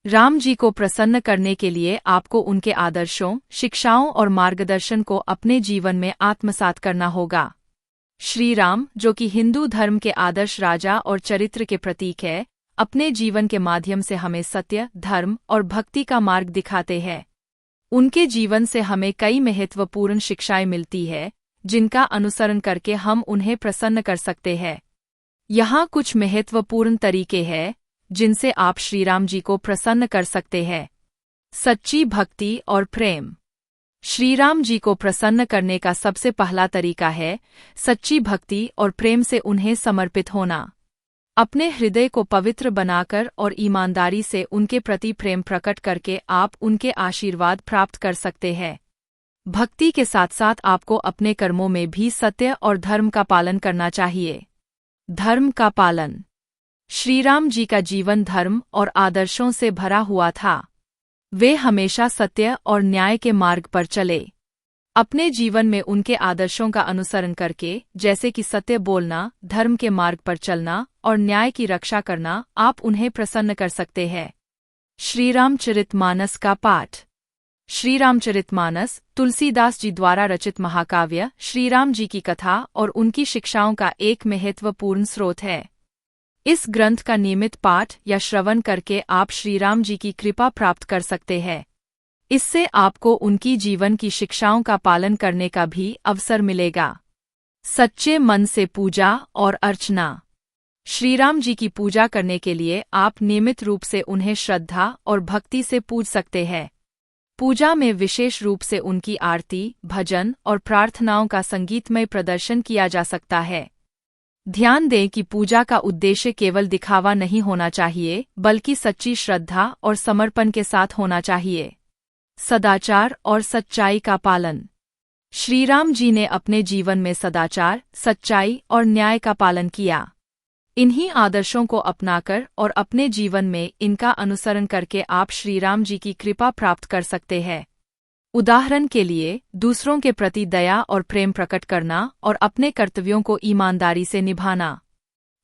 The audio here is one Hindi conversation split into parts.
राम जी को प्रसन्न करने के लिए आपको उनके आदर्शों, शिक्षाओं और मार्गदर्शन को अपने जीवन में आत्मसात करना होगा। श्री राम, जो कि हिंदू धर्म के आदर्श राजा और चरित्र के प्रतीक है, अपने जीवन के माध्यम से हमें सत्य, धर्म और भक्ति का मार्ग दिखाते हैं। उनके जीवन से हमें कई महत्वपूर्ण शिक्षाएं मिलती है, जिनका अनुसरण करके हम उन्हें प्रसन्न कर सकते हैं। यहाँ कुछ महत्वपूर्ण तरीके हैं जिनसे आप श्रीराम जी को प्रसन्न कर सकते हैं। सच्ची भक्ति और प्रेम। श्रीराम जी को प्रसन्न करने का सबसे पहला तरीका है सच्ची भक्ति और प्रेम से उन्हें समर्पित होना। अपने हृदय को पवित्र बनाकर और ईमानदारी से उनके प्रति प्रेम प्रकट करके आप उनके आशीर्वाद प्राप्त कर सकते हैं। भक्ति के साथ साथ आपको अपने कर्मों में भी सत्य और धर्म का पालन करना चाहिए। धर्म का पालन। श्रीराम जी का जीवन धर्म और आदर्शों से भरा हुआ था। वे हमेशा सत्य और न्याय के मार्ग पर चले। अपने जीवन में उनके आदर्शों का अनुसरण करके, जैसे कि सत्य बोलना, धर्म के मार्ग पर चलना और न्याय की रक्षा करना, आप उन्हें प्रसन्न कर सकते हैं। श्रीरामचरितमानस का पाठ। श्रीरामचरितमानस तुलसीदास जी द्वारा रचित महाकाव्य श्रीराम जी की कथा और उनकी शिक्षाओं का एक महत्वपूर्ण स्रोत है। इस ग्रंथ का नियमित पाठ या श्रवण करके आप श्रीराम जी की कृपा प्राप्त कर सकते हैं। इससे आपको उनकी जीवन की शिक्षाओं का पालन करने का भी अवसर मिलेगा। सच्चे मन से पूजा और अर्चना। श्रीराम जी की पूजा करने के लिए आप नियमित रूप से उन्हें श्रद्धा और भक्ति से पूज सकते हैं। पूजा में विशेष रूप से उनकी आरती, भजन और प्रार्थनाओं का संगीतमय प्रदर्शन किया जा सकता है। ध्यान दें कि पूजा का उद्देश्य केवल दिखावा नहीं होना चाहिए, बल्कि सच्ची श्रद्धा और समर्पण के साथ होना चाहिए। सदाचार और सच्चाई का पालन। श्रीराम जी ने अपने जीवन में सदाचार, सच्चाई और न्याय का पालन किया। इन्हीं आदर्शों को अपनाकर और अपने जीवन में इनका अनुसरण करके आप श्रीराम जी की कृपा प्राप्त कर सकते हैं। उदाहरण के लिए, दूसरों के प्रति दया और प्रेम प्रकट करना और अपने कर्तव्यों को ईमानदारी से निभाना।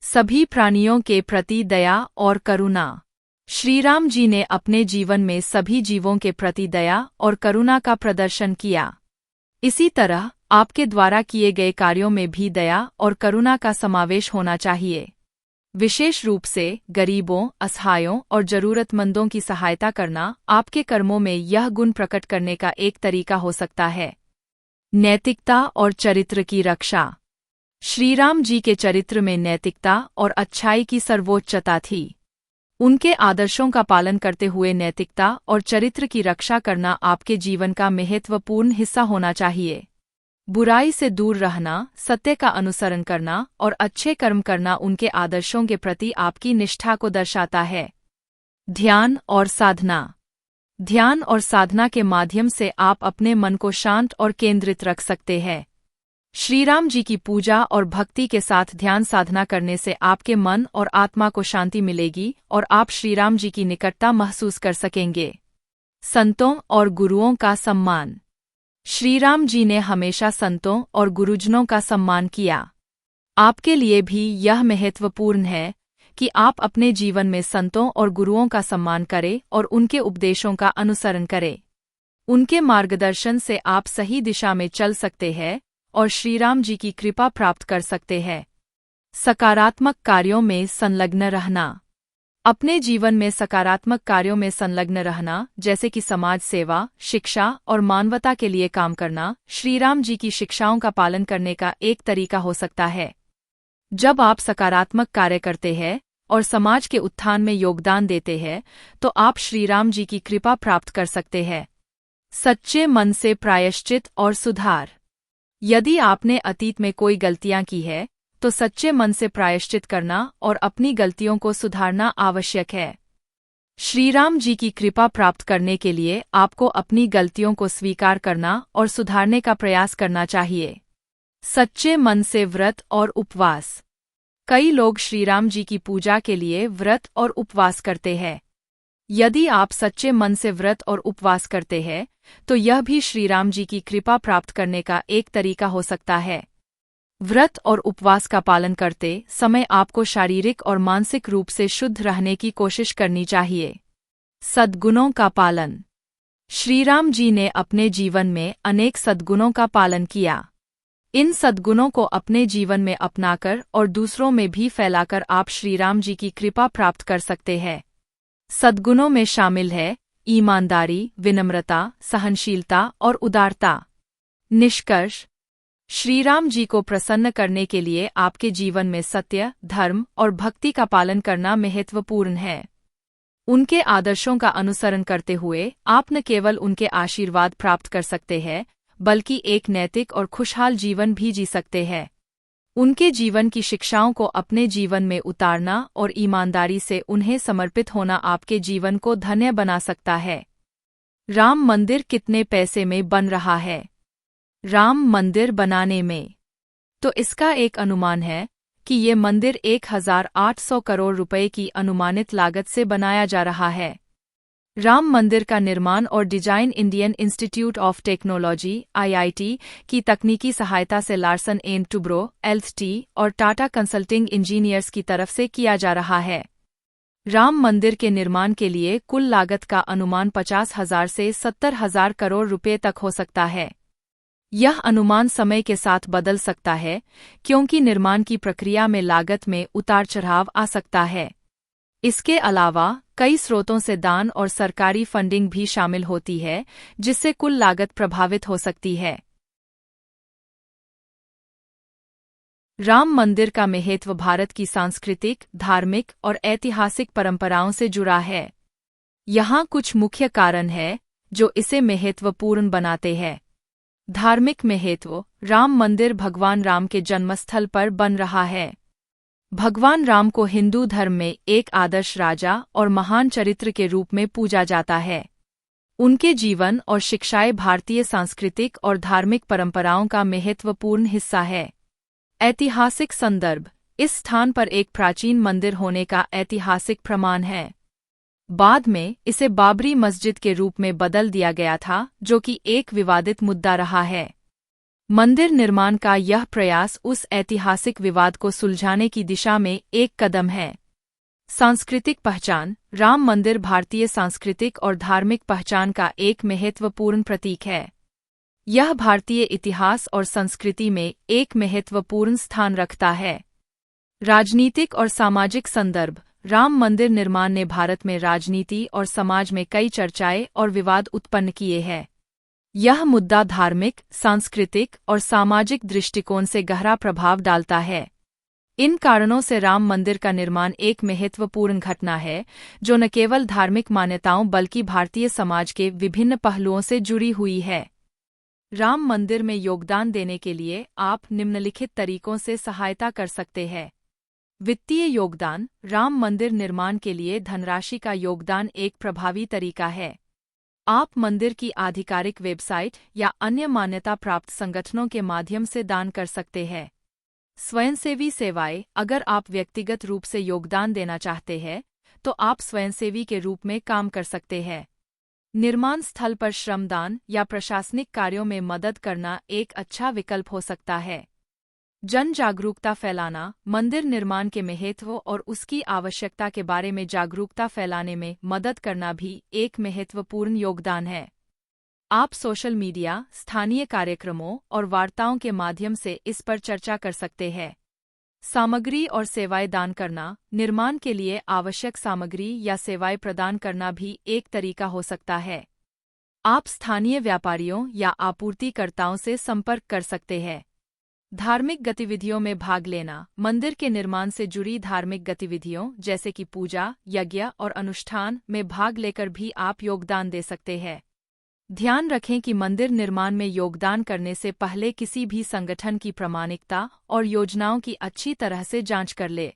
सभी प्राणियों के प्रति दया और करुणा। श्रीराम जी ने अपने जीवन में सभी जीवों के प्रति दया और करुणा का प्रदर्शन किया। इसी तरह आपके द्वारा किए गए कार्यों में भी दया और करुणा का समावेश होना चाहिए। विशेष रूप से गरीबों, असहायों और जरूरतमंदों की सहायता करना आपके कर्मों में यह गुण प्रकट करने का एक तरीका हो सकता है। नैतिकता और चरित्र की रक्षा। श्रीराम जी के चरित्र में नैतिकता और अच्छाई की सर्वोच्चता थी। उनके आदर्शों का पालन करते हुए नैतिकता और चरित्र की रक्षा करना आपके जीवन का महत्वपूर्ण हिस्सा होना चाहिए। बुराई से दूर रहना, सत्य का अनुसरण करना और अच्छे कर्म करना उनके आदर्शों के प्रति आपकी निष्ठा को दर्शाता है। ध्यान और साधना। ध्यान और साधना के माध्यम से आप अपने मन को शांत और केंद्रित रख सकते हैं। श्रीराम जी की पूजा और भक्ति के साथ ध्यान साधना करने से आपके मन और आत्मा को शांति मिलेगी और आप श्रीराम जी की निकटता महसूस कर सकेंगे। संतों और गुरुओं का सम्मान। श्रीराम जी ने हमेशा संतों और गुरुजनों का सम्मान किया। आपके लिए भी यह महत्वपूर्ण है कि आप अपने जीवन में संतों और गुरुओं का सम्मान करें और उनके उपदेशों का अनुसरण करें। उनके मार्गदर्शन से आप सही दिशा में चल सकते हैं और श्रीराम जी की कृपा प्राप्त कर सकते हैं। सकारात्मक कार्यों में संलग्न रहना। अपने जीवन में सकारात्मक कार्यों में संलग्न रहना, जैसे कि समाज सेवा, शिक्षा और मानवता के लिए काम करना, श्रीराम जी की शिक्षाओं का पालन करने का एक तरीका हो सकता है। जब आप सकारात्मक कार्य करते हैं और समाज के उत्थान में योगदान देते हैं, तो आप श्रीराम जी की कृपा प्राप्त कर सकते हैं। सच्चे मन से प्रायश्चित और सुधार। यदि आपने अतीत में कोई गलतियां की है, तो सच्चे मन से प्रायश्चित करना और अपनी गलतियों को सुधारना आवश्यक है। श्रीराम जी की कृपा प्राप्त करने के लिए आपको अपनी गलतियों को स्वीकार करना और सुधारने का प्रयास करना चाहिए। सच्चे मन से व्रत और उपवास। कई लोग श्रीराम जी की पूजा के लिए व्रत और उपवास करते हैं। यदि आप सच्चे मन से व्रत और उपवास करते हैं, तो यह भी श्रीराम जी की कृपा प्राप्त करने का एक तरीका हो सकता है। व्रत और उपवास का पालन करते समय आपको शारीरिक और मानसिक रूप से शुद्ध रहने की कोशिश करनी चाहिए। सद्गुणों का पालन। श्री राम जी ने अपने जीवन में अनेक सद्गुणों का पालन किया। इन सद्गुणों को अपने जीवन में अपनाकर और दूसरों में भी फैलाकर आप श्री राम जी की कृपा प्राप्त कर सकते हैं। सद्गुणों में शामिल है ईमानदारी, विनम्रता, सहनशीलता और उदारता। निष्कर्ष, श्री राम जी को प्रसन्न करने के लिए आपके जीवन में सत्य, धर्म और भक्ति का पालन करना महत्वपूर्ण है। उनके आदर्शों का अनुसरण करते हुए आप न केवल उनके आशीर्वाद प्राप्त कर सकते हैं, बल्कि एक नैतिक और खुशहाल जीवन भी जी सकते हैं। उनके जीवन की शिक्षाओं को अपने जीवन में उतारना और ईमानदारी से उन्हें समर्पित होना आपके जीवन को धन्य बना सकता है। राम मंदिर कितने पैसे में बन रहा है? राम मंदिर बनाने में तो इसका एक अनुमान है कि ये मंदिर 1800 करोड़ रुपए की अनुमानित लागत से बनाया जा रहा है। राम मंदिर का निर्माण और design Indian institute of technology (IIT) की तकनीकी सहायता से लार्सन एंड टुब्रो (LT) और टाटा कंसल्टिंग इंजीनियर्स की तरफ से किया जा रहा है। राम मंदिर के निर्माण के लिए कुल लागत का अनुमान 50,000 से 70,000 करोड़ रुपए तक हो सकता है। यह अनुमान समय के साथ बदल सकता है, क्योंकि निर्माण की प्रक्रिया में लागत में उतार-चढ़ाव आ सकता है। इसके अलावा कई स्रोतों से दान और सरकारी फंडिंग भी शामिल होती है, जिससे कुल लागत प्रभावित हो सकती है। राम मंदिर का महत्व भारत की सांस्कृतिक, धार्मिक और ऐतिहासिक परंपराओं से जुड़ा है। यहाँ कुछ मुख्य कारण हैं जो इसे महत्वपूर्ण बनाते हैं। धार्मिक महत्व। राम मंदिर भगवान राम के जन्मस्थल पर बन रहा है। भगवान राम को हिंदू धर्म में एक आदर्श राजा और महान चरित्र के रूप में पूजा जाता है। उनके जीवन और शिक्षाएं भारतीय सांस्कृतिक और धार्मिक परंपराओं का महत्वपूर्ण हिस्सा है। ऐतिहासिक संदर्भ। इस स्थान पर एक प्राचीन मंदिर होने का ऐतिहासिक प्रमाण है। बाद में इसे बाबरी मस्जिद के रूप में बदल दिया गया था, जो कि एक विवादित मुद्दा रहा है। मंदिर निर्माण का यह प्रयास उस ऐतिहासिक विवाद को सुलझाने की दिशा में एक कदम है। सांस्कृतिक पहचान। राम मंदिर भारतीय सांस्कृतिक और धार्मिक पहचान का एक महत्वपूर्ण प्रतीक है। यह भारतीय इतिहास और संस्कृति में एक महत्वपूर्ण स्थान रखता है। राजनीतिक और सामाजिक संदर्भ। राम मंदिर निर्माण ने भारत में राजनीति और समाज में कई चर्चाएं और विवाद उत्पन्न किए हैं। यह मुद्दा धार्मिक, सांस्कृतिक और सामाजिक दृष्टिकोण से गहरा प्रभाव डालता है। इन कारणों से राम मंदिर का निर्माण एक महत्वपूर्ण घटना है, जो न केवल धार्मिक मान्यताओं बल्कि भारतीय समाज के विभिन्न पहलुओं से जुड़ी हुई है। राम मंदिर में योगदान देने के लिए आप निम्नलिखित तरीकों से सहायता कर सकते हैं। वित्तीय योगदान। राम मंदिर निर्माण के लिए धनराशि का योगदान एक प्रभावी तरीका है। आप मंदिर की आधिकारिक वेबसाइट या अन्य मान्यता प्राप्त संगठनों के माध्यम से दान कर सकते हैं। स्वयंसेवी सेवाएं। अगर आप व्यक्तिगत रूप से योगदान देना चाहते हैं, तो आप स्वयंसेवी के रूप में काम कर सकते हैं। निर्माण स्थल पर श्रमदान या प्रशासनिक कार्यों में मदद करना एक अच्छा विकल्प हो सकता है। जन जागरूकता फैलाना। मंदिर निर्माण के महत्व और उसकी आवश्यकता के बारे में जागरूकता फैलाने में मदद करना भी एक महत्वपूर्ण योगदान है। आप सोशल मीडिया, स्थानीय कार्यक्रमों और वार्ताओं के माध्यम से इस पर चर्चा कर सकते हैं। सामग्री और सेवाएं दान करना। निर्माण के लिए आवश्यक सामग्री या सेवाएं प्रदान करना भी एक तरीका हो सकता है। आप स्थानीय व्यापारियों या आपूर्तिकर्ताओं से संपर्क कर सकते हैं। धार्मिक गतिविधियों में भाग लेना। मंदिर के निर्माण से जुड़ी धार्मिक गतिविधियों जैसे कि पूजा, यज्ञ और अनुष्ठान में भाग लेकर भी आप योगदान दे सकते हैं। ध्यान रखें कि मंदिर निर्माण में योगदान करने से पहले किसी भी संगठन की प्रामाणिकता और योजनाओं की अच्छी तरह से जांच कर ले।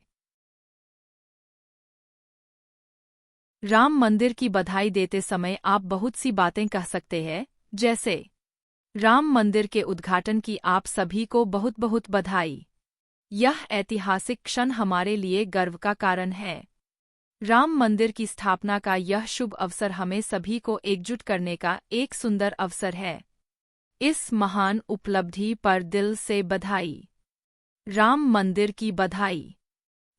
राम मंदिर की बधाई देते समय आप बहुत सी बातें कह सकते हैं, जैसे राम मंदिर के उद्घाटन की आप सभी को बहुत बहुत बधाई। यह ऐतिहासिक क्षण हमारे लिए गर्व का कारण है। राम मंदिर की स्थापना का यह शुभ अवसर हमें सभी को एकजुट करने का एक सुंदर अवसर है। इस महान उपलब्धि पर दिल से बधाई। राम मंदिर की बधाई।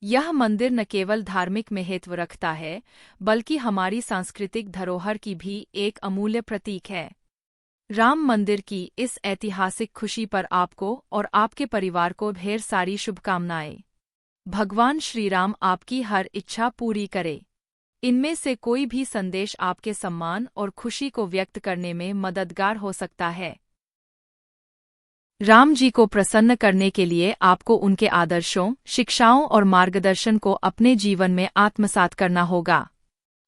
यह मंदिर न केवल धार्मिक महत्व रखता है, बल्कि हमारी सांस्कृतिक धरोहर की भी एक अमूल्य प्रतीक है। राम मंदिर की इस ऐतिहासिक खुशी पर आपको और आपके परिवार को ढेर सारी शुभकामनाएं। भगवान श्री राम आपकी हर इच्छा पूरी करे। इनमें से कोई भी संदेश आपके सम्मान और खुशी को व्यक्त करने में मददगार हो सकता है। राम जी को प्रसन्न करने के लिए आपको उनके आदर्शों, शिक्षाओं और मार्गदर्शन को अपने जीवन में आत्मसात करना होगा।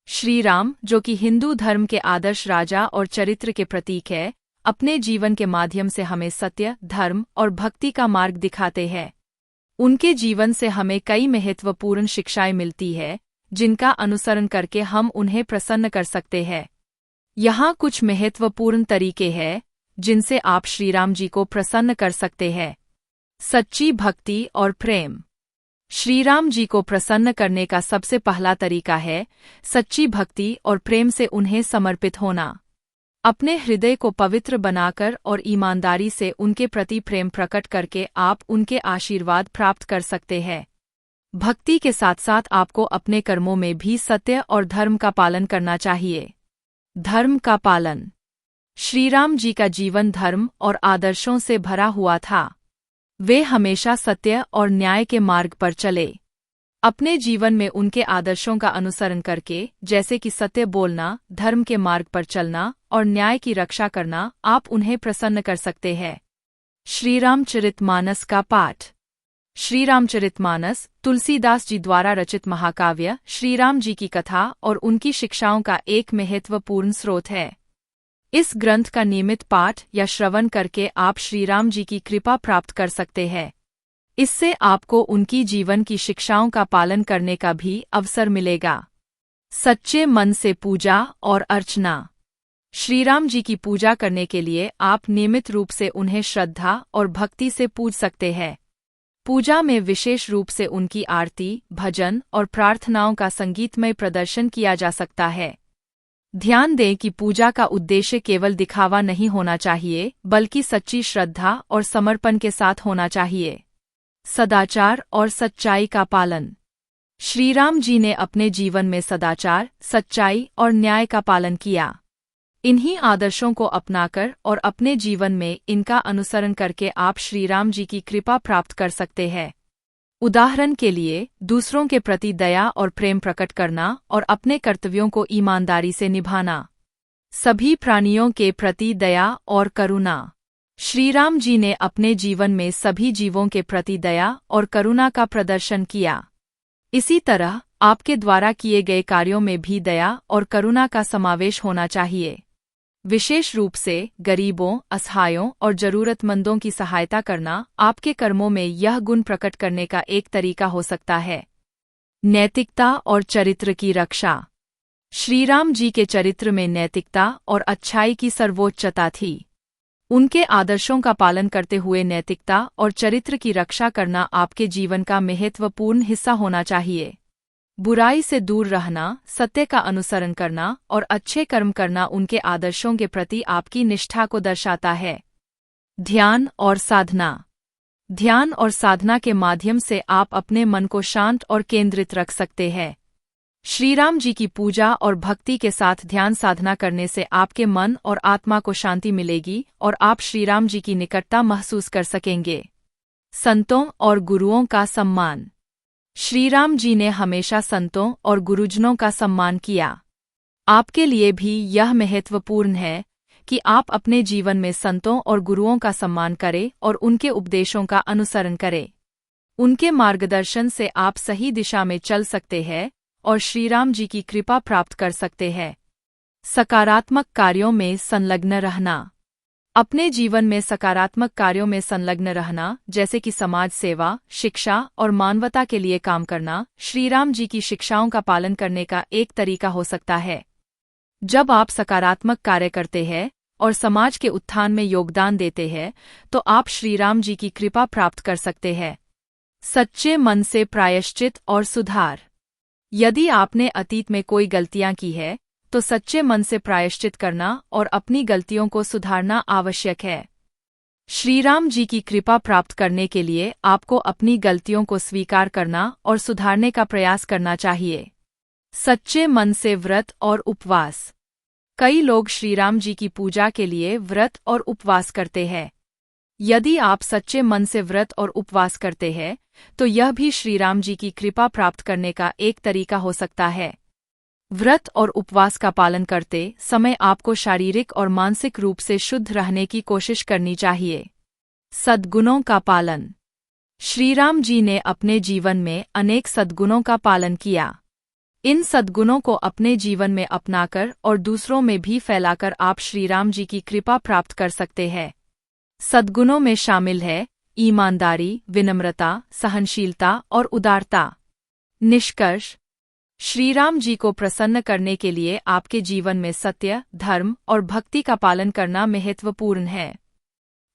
श्री राम, जो कि हिंदू धर्म के आदर्श राजा और चरित्र के प्रतीक है, अपने जीवन के माध्यम से हमें सत्य, धर्म और भक्ति का मार्ग दिखाते हैं। उनके जीवन से हमें कई महत्वपूर्ण शिक्षाएं मिलती है, जिनका अनुसरण करके हम उन्हें प्रसन्न कर सकते हैं। यहाँ कुछ महत्वपूर्ण तरीके हैं जिनसे आप श्रीराम जी को प्रसन्न कर सकते हैं। सच्ची भक्ति और प्रेम। श्रीराम जी को प्रसन्न करने का सबसे पहला तरीका है सच्ची भक्ति और प्रेम से उन्हें समर्पित होना। अपने हृदय को पवित्र बनाकर और ईमानदारी से उनके प्रति प्रेम प्रकट करके आप उनके आशीर्वाद प्राप्त कर सकते हैं। भक्ति के साथ साथ आपको अपने कर्मों में भी सत्य और धर्म का पालन करना चाहिए। धर्म का पालन। श्रीराम जी का जीवन धर्म और आदर्शों से भरा हुआ था। वे हमेशा सत्य और न्याय के मार्ग पर चले। अपने जीवन में उनके आदर्शों का अनुसरण करके, जैसे कि सत्य बोलना, धर्म के मार्ग पर चलना और न्याय की रक्षा करना, आप उन्हें प्रसन्न कर सकते हैं। श्रीरामचरितमानस का पाठ। श्रीरामचरितमानस तुलसीदास जी द्वारा रचित महाकाव्य श्रीराम जी की कथा और उनकी शिक्षाओं का एक महत्वपूर्ण स्रोत है। इस ग्रंथ का नियमित पाठ या श्रवण करके आप श्रीराम जी की कृपा प्राप्त कर सकते हैं। इससे आपको उनकी जीवन की शिक्षाओं का पालन करने का भी अवसर मिलेगा। सच्चे मन से पूजा और अर्चना। श्रीराम जी की पूजा करने के लिए आप नियमित रूप से उन्हें श्रद्धा और भक्ति से पूज सकते हैं। पूजा में विशेष रूप से उनकी आरती, भजन और प्रार्थनाओं का संगीतमय प्रदर्शन किया जा सकता है। ध्यान दें कि पूजा का उद्देश्य केवल दिखावा नहीं होना चाहिए, बल्कि सच्ची श्रद्धा और समर्पण के साथ होना चाहिए। सदाचार और सच्चाई का पालन। श्रीराम जी ने अपने जीवन में सदाचार, सच्चाई और न्याय का पालन किया। इन्हीं आदर्शों को अपनाकर और अपने जीवन में इनका अनुसरण करके आप श्रीराम जी की कृपा प्राप्त कर सकते हैं। उदाहरण के लिए, दूसरों के प्रति दया और प्रेम प्रकट करना और अपने कर्तव्यों को ईमानदारी से निभाना। सभी प्राणियों के प्रति दया और करुणा। श्रीराम जी ने अपने जीवन में सभी जीवों के प्रति दया और करुणा का प्रदर्शन किया। इसी तरह आपके द्वारा किए गए कार्यों में भी दया और करुणा का समावेश होना चाहिए। विशेष रूप से गरीबों, असहायों और जरूरतमंदों की सहायता करना आपके कर्मों में यह गुण प्रकट करने का एक तरीका हो सकता है। नैतिकता और चरित्र की रक्षा। श्रीराम जी के चरित्र में नैतिकता और अच्छाई की सर्वोच्चता थी। उनके आदर्शों का पालन करते हुए नैतिकता और चरित्र की रक्षा करना आपके जीवन का महत्वपूर्ण हिस्सा होना चाहिए। बुराई से दूर रहना, सत्य का अनुसरण करना और अच्छे कर्म करना उनके आदर्शों के प्रति आपकी निष्ठा को दर्शाता है। ध्यान और साधना। ध्यान और साधना के माध्यम से आप अपने मन को शांत और केंद्रित रख सकते हैं। श्रीराम जी की पूजा और भक्ति के साथ ध्यान साधना करने से आपके मन और आत्मा को शांति मिलेगी और आप श्रीराम जी की निकटता महसूस कर सकेंगे। संतों और गुरुओं का सम्मान। श्रीराम जी ने हमेशा संतों और गुरुजनों का सम्मान किया। आपके लिए भी यह महत्वपूर्ण है कि आप अपने जीवन में संतों और गुरुओं का सम्मान करें और उनके उपदेशों का अनुसरण करें। उनके मार्गदर्शन से आप सही दिशा में चल सकते हैं और श्रीराम जी की कृपा प्राप्त कर सकते हैं। सकारात्मक कार्यों में संलग्न रहना। अपने जीवन में सकारात्मक कार्यों में संलग्न रहना, जैसे कि समाज सेवा, शिक्षा और मानवता के लिए काम करना, श्रीराम जी की शिक्षाओं का पालन करने का एक तरीका हो सकता है। जब आप सकारात्मक कार्य करते हैं और समाज के उत्थान में योगदान देते हैं, तो आप श्रीराम जी की कृपा प्राप्त कर सकते हैं। सच्चे मन से प्रायश्चित और सुधार। यदि आपने अतीत में कोई गलतियां की है, तो सच्चे मन से प्रायश्चित करना और अपनी गलतियों को सुधारना आवश्यक है। श्रीराम जी की कृपा प्राप्त करने के लिए आपको अपनी गलतियों को स्वीकार करना और सुधारने का प्रयास करना चाहिए। सच्चे मन से व्रत और उपवास। कई लोग श्रीराम जी की पूजा के लिए व्रत और उपवास करते हैं। यदि आप सच्चे मन से व्रत और उपवास करते हैं, तो यह भी श्रीराम जी की कृपा प्राप्त करने का एक तरीका हो सकता है। व्रत और उपवास का पालन करते समय आपको शारीरिक और मानसिक रूप से शुद्ध रहने की कोशिश करनी चाहिए। सद्गुणों का पालन। श्रीराम जी ने अपने जीवन में अनेक सद्गुणों का पालन किया। इन सद्गुणों को अपने जीवन में अपनाकर और दूसरों में भी फैलाकर आप श्रीराम जी की कृपा प्राप्त कर सकते हैं। सद्गुणों में शामिल है ईमानदारी, विनम्रता, सहनशीलता और उदारता। निष्कर्ष। श्रीराम जी को प्रसन्न करने के लिए आपके जीवन में सत्य, धर्म और भक्ति का पालन करना महत्वपूर्ण है।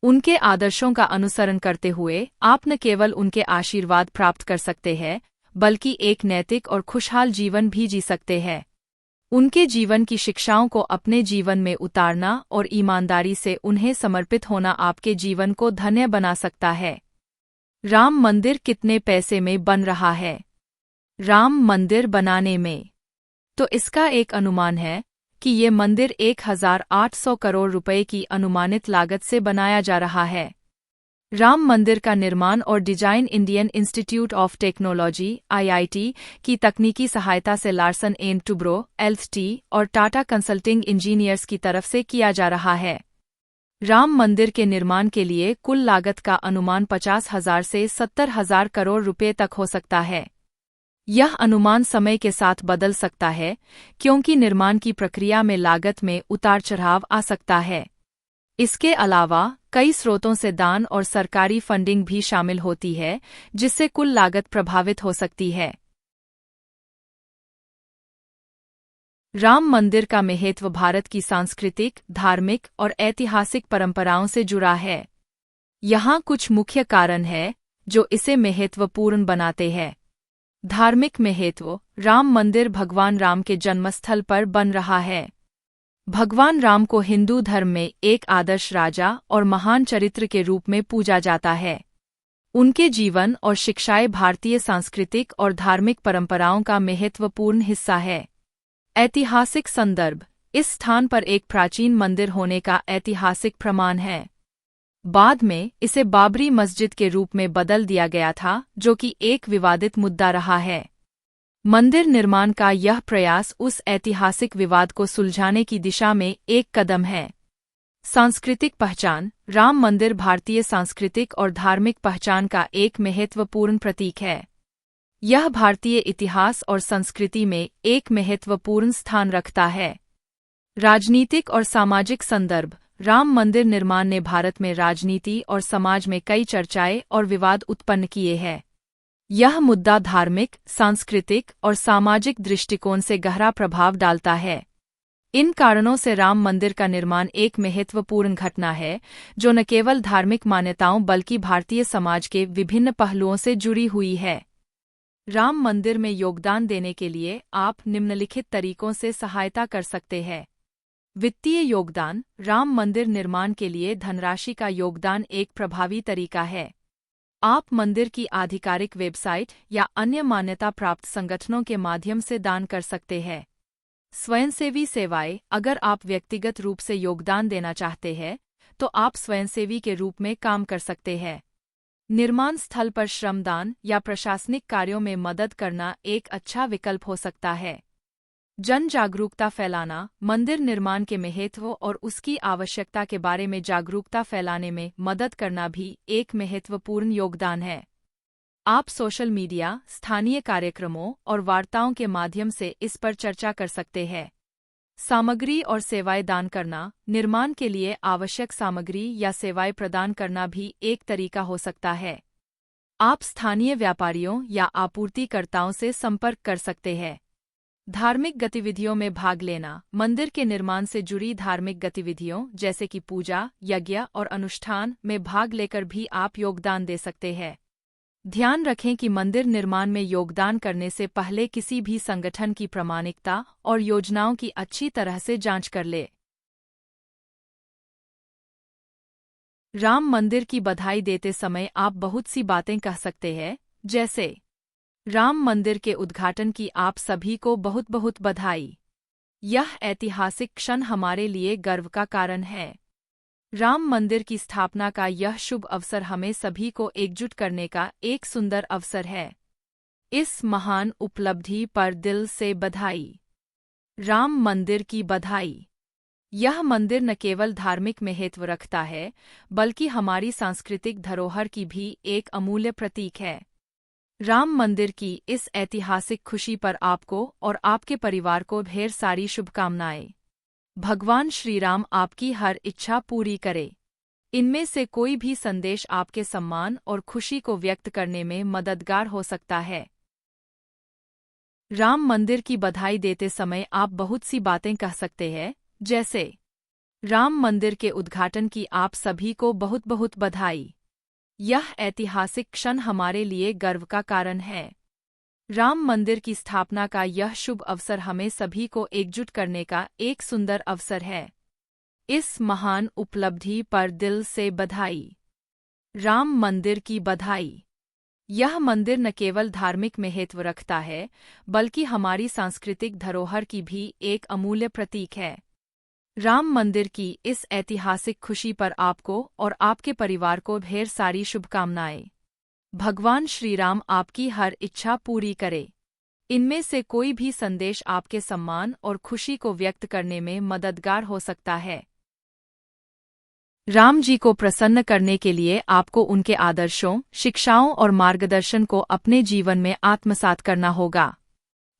उनके आदर्शों का अनुसरण करते हुए आप न केवल उनके आशीर्वाद प्राप्त कर सकते हैं, बल्कि एक नैतिक और खुशहाल जीवन भी जी सकते हैं। उनके जीवन की शिक्षाओं को अपने जीवन में उतारना और ईमानदारी से उन्हें समर्पित होना आपके जीवन को धन्य बना सकता है। राम मंदिर कितने पैसे में बन रहा है? राम मंदिर बनाने में तो इसका एक अनुमान है कि ये मंदिर 1800 करोड़ रुपए की अनुमानित लागत से बनाया जा रहा है। राम मंदिर का निर्माण और design Indian institute of technology (IIT) की तकनीकी सहायता से लार्सन एंड टुब्रो (LT) और टाटा कंसल्टिंग इंजीनियर्स की तरफ से किया जा रहा है। राम मंदिर के निर्माण के लिए कुल लागत का अनुमान 50,000 से 70,000 करोड़ रुपए तक हो सकता है। यह अनुमान समय के साथ बदल सकता है, क्योंकि निर्माण की प्रक्रिया में लागत में उतार चढ़ाव आ सकता है। इसके अलावा कई स्रोतों से दान और सरकारी फंडिंग भी शामिल होती है, जिससे कुल लागत प्रभावित हो सकती है। राम मंदिर का महत्व भारत की सांस्कृतिक, धार्मिक और ऐतिहासिक परंपराओं से जुड़ा है। यहाँ कुछ मुख्य कारण हैं जो इसे महत्वपूर्ण बनाते हैं। धार्मिक महत्व। राम मंदिर भगवान राम के जन्मस्थल पर बन रहा है। भगवान राम को हिंदू धर्म में एक आदर्श राजा और महान चरित्र के रूप में पूजा जाता है। उनके जीवन और शिक्षाएं भारतीय सांस्कृतिक और धार्मिक परंपराओं का महत्वपूर्ण हिस्सा है। ऐतिहासिक संदर्भ। इस स्थान पर एक प्राचीन मंदिर होने का ऐतिहासिक प्रमाण है। बाद में इसे बाबरी मस्जिद के रूप में बदल दिया गया था, जो कि एक विवादित मुद्दा रहा है। मंदिर निर्माण का यह प्रयास उस ऐतिहासिक विवाद को सुलझाने की दिशा में एक कदम है। सांस्कृतिक पहचान। राम मंदिर भारतीय सांस्कृतिक और धार्मिक पहचान का एक महत्वपूर्ण प्रतीक है। यह भारतीय इतिहास और संस्कृति में एक महत्वपूर्ण स्थान रखता है। राजनीतिक और सामाजिक संदर्भ। राम मंदिर निर्माण ने भारत में राजनीति और समाज में कई चर्चाएं और विवाद उत्पन्न किए हैं। यह मुद्दा धार्मिक, सांस्कृतिक और सामाजिक दृष्टिकोण से गहरा प्रभाव डालता है। इन कारणों से राम मंदिर का निर्माण एक महत्वपूर्ण घटना है, जो न केवल धार्मिक मान्यताओं बल्कि भारतीय समाज के विभिन्न पहलुओं से जुड़ी हुई है। राम मंदिर में योगदान देने के लिए आप निम्नलिखित तरीकों से सहायता कर सकते हैं। वित्तीय योगदान। राम मंदिर निर्माण के लिए धनराशि का योगदान एक प्रभावी तरीका है। आप मंदिर की आधिकारिक वेबसाइट या अन्य मान्यता प्राप्त संगठनों के माध्यम से दान कर सकते हैं। स्वयंसेवी सेवाएं। अगर आप व्यक्तिगत रूप से योगदान देना चाहते हैं, तो आप स्वयंसेवी के रूप में काम कर सकते हैं। निर्माण स्थल पर श्रमदान या प्रशासनिक कार्यों में मदद करना एक अच्छा विकल्प हो सकता है। जन जागरूकता फैलाना। मंदिर निर्माण के महत्व और उसकी आवश्यकता के बारे में जागरूकता फैलाने में मदद करना भी एक महत्वपूर्ण योगदान है। आप सोशल मीडिया, स्थानीय कार्यक्रमों और वार्ताओं के माध्यम से इस पर चर्चा कर सकते हैं। सामग्री और सेवाएं दान करना। निर्माण के लिए आवश्यक सामग्री या सेवाएं प्रदान करना भी एक तरीका हो सकता है। आप स्थानीय व्यापारियों या आपूर्तिकर्ताओं से संपर्क कर सकते हैं। धार्मिक गतिविधियों में भाग लेना। मंदिर के निर्माण से जुड़ी धार्मिक गतिविधियों जैसे कि पूजा, यज्ञ और अनुष्ठान में भाग लेकर भी आप योगदान दे सकते हैं। ध्यान रखें कि मंदिर निर्माण में योगदान करने से पहले किसी भी संगठन की प्रामाणिकता और योजनाओं की अच्छी तरह से जांच कर ले। राम मंदिर की बधाई देते समय आप बहुत सी बातें कह सकते हैं, जैसे राम मंदिर के उद्घाटन की आप सभी को बहुत बहुत बधाई। यह ऐतिहासिक क्षण हमारे लिए गर्व का कारण है। राम मंदिर की स्थापना का यह शुभ अवसर हमें सभी को एकजुट करने का एक सुंदर अवसर है। इस महान उपलब्धि पर दिल से बधाई। राम मंदिर की बधाई। यह मंदिर न केवल धार्मिक महत्व रखता है, बल्कि हमारी सांस्कृतिक धरोहर की भी एक अमूल्य प्रतीक है। राम मंदिर की इस ऐतिहासिक खुशी पर आपको और आपके परिवार को ढेर सारी शुभकामनाएं। भगवान श्री राम आपकी हर इच्छा पूरी करे। इनमें से कोई भी संदेश आपके सम्मान और खुशी को व्यक्त करने में मददगार हो सकता है। राम मंदिर की बधाई देते समय आप बहुत सी बातें कह सकते हैं, जैसे राम मंदिर के उद्घाटन की आप सभी को बहुत बहुत बधाई। यह ऐतिहासिक क्षण हमारे लिए गर्व का कारण है। राम मंदिर की स्थापना का यह शुभ अवसर हमें सभी को एकजुट करने का एक सुंदर अवसर है। इस महान उपलब्धि पर दिल से बधाई। राम मंदिर की बधाई। यह मंदिर न केवल धार्मिक महत्व रखता है, बल्कि हमारी सांस्कृतिक धरोहर की भी एक अमूल्य प्रतीक है। राम मंदिर की इस ऐतिहासिक खुशी पर आपको और आपके परिवार को ढेर सारी शुभकामनाएं। भगवान श्री राम आपकी हर इच्छा पूरी करे। इनमें से कोई भी संदेश आपके सम्मान और खुशी को व्यक्त करने में मददगार हो सकता है। राम जी को प्रसन्न करने के लिए आपको उनके आदर्शों, शिक्षाओं और मार्गदर्शन को अपने जीवन में आत्मसात करना होगा।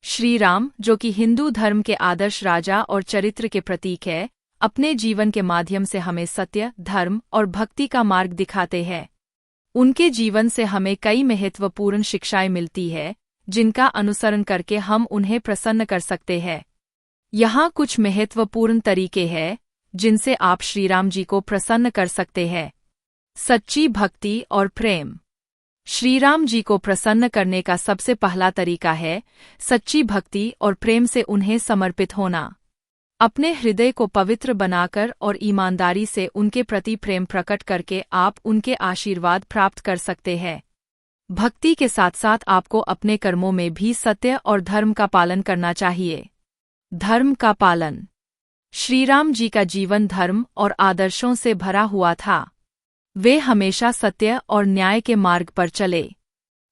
श्री राम, जो कि हिंदू धर्म के आदर्श राजा और चरित्र के प्रतीक है, अपने जीवन के माध्यम से हमें सत्य, धर्म और भक्ति का मार्ग दिखाते हैं। उनके जीवन से हमें कई महत्वपूर्ण शिक्षाएं मिलती है, जिनका अनुसरण करके हम उन्हें प्रसन्न कर सकते हैं। यहाँ कुछ महत्वपूर्ण तरीके हैं जिनसे आप श्री राम जी को प्रसन्न कर सकते हैं। सच्ची भक्ति और प्रेम। श्री राम जी को प्रसन्न करने का सबसे पहला तरीका है सच्ची भक्ति और प्रेम से उन्हें समर्पित होना। अपने हृदय को पवित्र बनाकर और ईमानदारी से उनके प्रति प्रेम प्रकट करके आप उनके आशीर्वाद प्राप्त कर सकते हैं। भक्ति के साथ साथ आपको अपने कर्मों में भी सत्य और धर्म का पालन करना चाहिए। धर्म का पालन। श्री राम जी का जीवन धर्म और आदर्शों से भरा हुआ था। वे हमेशा सत्य और न्याय के मार्ग पर चले।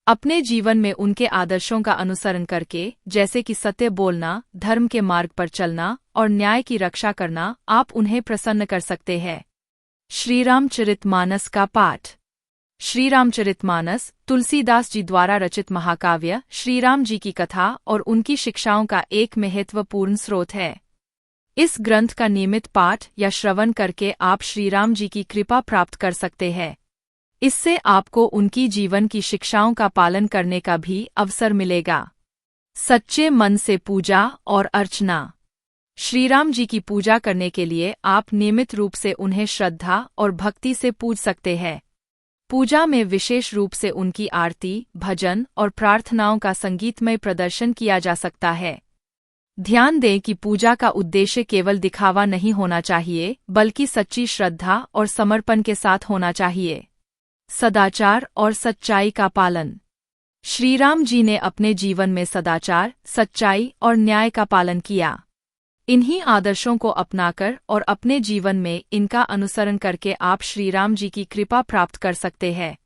अपने जीवन में उनके आदर्शों का अनुसरण करके, जैसे कि सत्य बोलना, धर्म के मार्ग पर चलना और न्याय की रक्षा करना, आप उन्हें प्रसन्न कर सकते हैं। श्रीरामचरितमानस का पाठ। श्रीरामचरितमानस तुलसीदास जी द्वारा रचित महाकाव्य श्रीराम जी की कथा और उनकी शिक्षाओं का एक महत्वपूर्ण स्रोत है। इस ग्रंथ का नियमित पाठ या श्रवण करके आप श्रीराम जी की कृपा प्राप्त कर सकते हैं। इससे आपको उनकी जीवन की शिक्षाओं का पालन करने का भी अवसर मिलेगा। सच्चे मन से पूजा और अर्चना। श्रीराम जी की पूजा करने के लिए आप नियमित रूप से उन्हें श्रद्धा और भक्ति से पूज सकते हैं। पूजा में विशेष रूप से उनकी आरती, भजन और प्रार्थनाओं का संगीतमय प्रदर्शन किया जा सकता है। ध्यान दें कि पूजा का उद्देश्य केवल दिखावा नहीं होना चाहिए, बल्कि सच्ची श्रद्धा और समर्पण के साथ होना चाहिए। सदाचार और सच्चाई का पालन। श्रीराम जी ने अपने जीवन में सदाचार, सच्चाई और न्याय का पालन किया। इन्हीं आदर्शों को अपनाकर और अपने जीवन में इनका अनुसरण करके आप श्रीराम जी की कृपा प्राप्त कर सकते हैं।